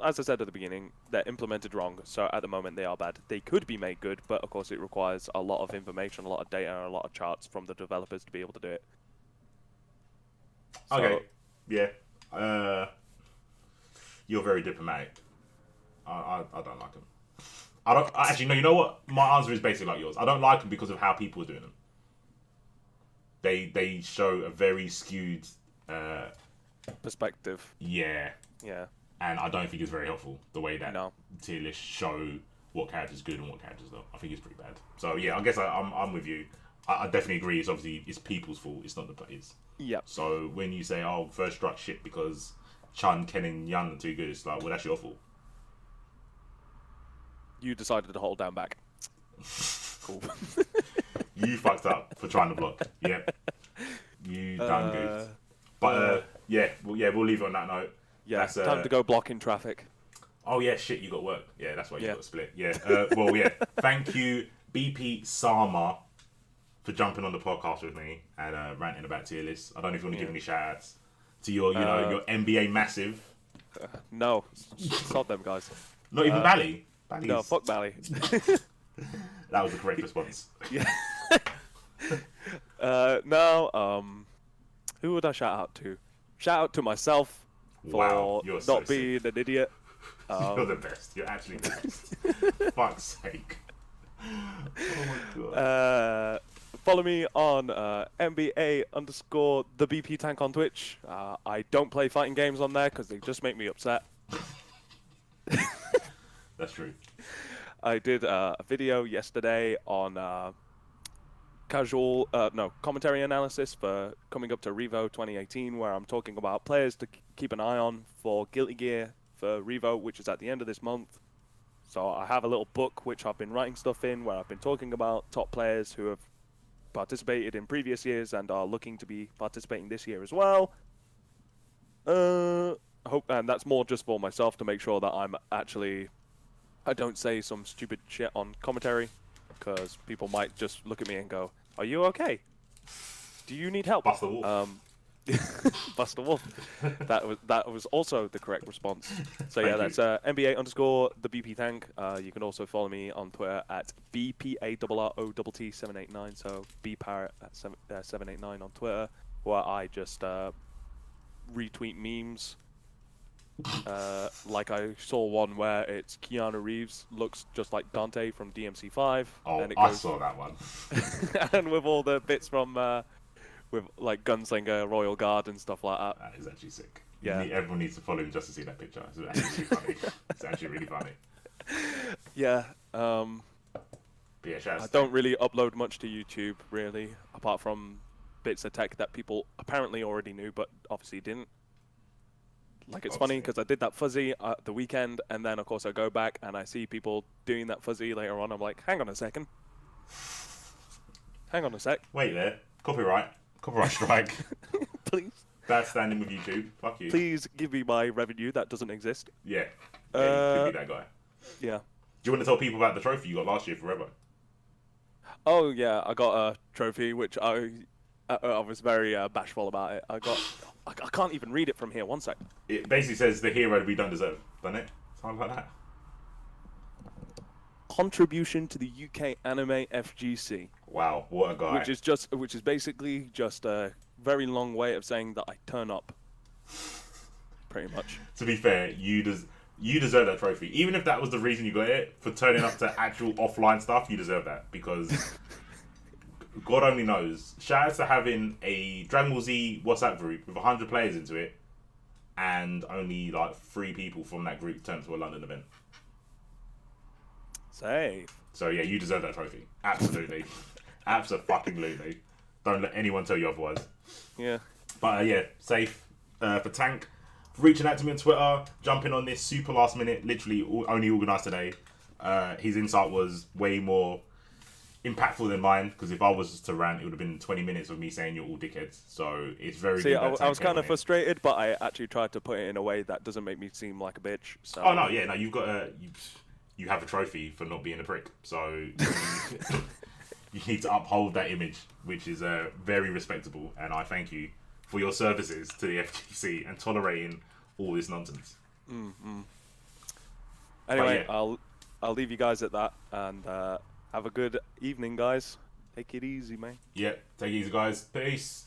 as I said at the beginning, they're implemented wrong. So at the moment, they are bad. They could be made good, but of course, it requires a lot of information, a lot of data, and a lot of charts from the developers to be able to do it. So, okay. Yeah. You're very diplomatic. I don't like them. Actually, no, you know what? My answer is basically like yours. I don't like them because of how people are doing them. They show a very skewed perspective. Yeah. Yeah. And I don't think it's very helpful, the way that tier lists show what character's good and what character's not. I think it's pretty bad. So yeah, I guess I'm with you. I definitely agree. It's people's fault. It's not the players. Yeah. So when you say, oh, first struck shit because Chun, Ken, and Yun are too good, it's like, well, that's your fault. You decided to hold down back. Cool. You fucked up for trying to block. Yep. You done good. But we'll leave it on that note. Yeah, that's, time to go block in traffic. Oh yeah, shit, you got work. Yeah, that's why you got to split. Yeah. Thank you, BP Sama, for jumping on the podcast with me and ranting about tier lists. I don't know if you want to give any shout outs to your your NBA massive. No, stop them guys. Not even Bally. No, fuck Bally. That was the correct response. Yeah. Who would I shout out to? Shout out to myself for not being an idiot. You're the best. You're actually the best. Fuck's sake. Oh my god. Follow me on NBA_the BPTank on Twitch. I don't play fighting games on there because they just make me upset. That's true. I did a video yesterday on commentary analysis for coming up to Revo 2018, where I'm talking about players to keep an eye on for Guilty Gear for Revo, which is at the end of this month. So I have a little book which I've been writing stuff in, where I've been talking about top players who have participated in previous years and are looking to be participating this year as well. And that's more just for myself to make sure that I don't say some stupid shit on commentary, because people might just look at me and go, "Are you okay? Do you need help?" Bust the wolf. Bust the wolf. That was also the correct response. So yeah, that's NBA_the BPTank. You can also follow me on Twitter at BPARROTT789. So BParrot789 on Twitter, where I just retweet memes. Like I saw one where it's Keanu Reeves looks just like Dante from DMC5. Oh, and I saw that one. And with all the bits from with like Gunslinger, Royal Guard and stuff like that. That is actually sick. Yeah. Everyone needs to follow him just to see that picture. It's actually funny. It's actually really funny. Yeah. Yeah, I don't really upload much to YouTube, really, apart from bits of tech that people apparently already knew, but obviously didn't. Like, it's funny because I did that fuzzy at the weekend, and then, of course, I go back and I see people doing that fuzzy later on. I'm like, hang on a second. Hang on a sec. Wait there. Copyright strike. Please. Bad standing with YouTube. Fuck you. Please give me my revenue. That doesn't exist. Yeah. You could be that guy. Yeah. Do you want to tell people about the trophy you got last year for Revo? Oh, yeah. I got a trophy, which I was very bashful about it. I can't even read it from here. One sec. It basically says the hero we don't deserve, doesn't it? Something like that. Contribution to the UK Anime FGC. Wow, what a guy. Which is basically just a very long way of saying that I turn up. Pretty much. To be fair, you deserve that trophy. Even if that was the reason you got it, for turning up to actual offline stuff, you deserve that, because God only knows. Shout out to having a Dragon Ball Z WhatsApp group with 100 players into it, and only like 3 people from that group turned to a London event. Safe. So yeah, you deserve that trophy. Absolutely. Absolutely. Don't let anyone tell you otherwise. Yeah. But yeah, safe for Tank. Reaching out to me on Twitter, jumping on this super last minute, literally only organised today. His insight was way more impactful than mine, because if I was to rant, it would have been 20 minutes of me saying you're all dickheads. So it's very See, good. I was kind of frustrated, but I actually tried to put it in a way that doesn't make me seem like a bitch. So. Oh no, yeah, no, you've got you have a trophy for not being a prick. So you need to uphold that image, which is very respectable, and I thank you for your services to the FGC and tolerating all this nonsense. Anyway, yeah. I'll leave you guys at that, and have a good evening, guys. Take it easy, man. Yeah, take it easy, guys. Peace.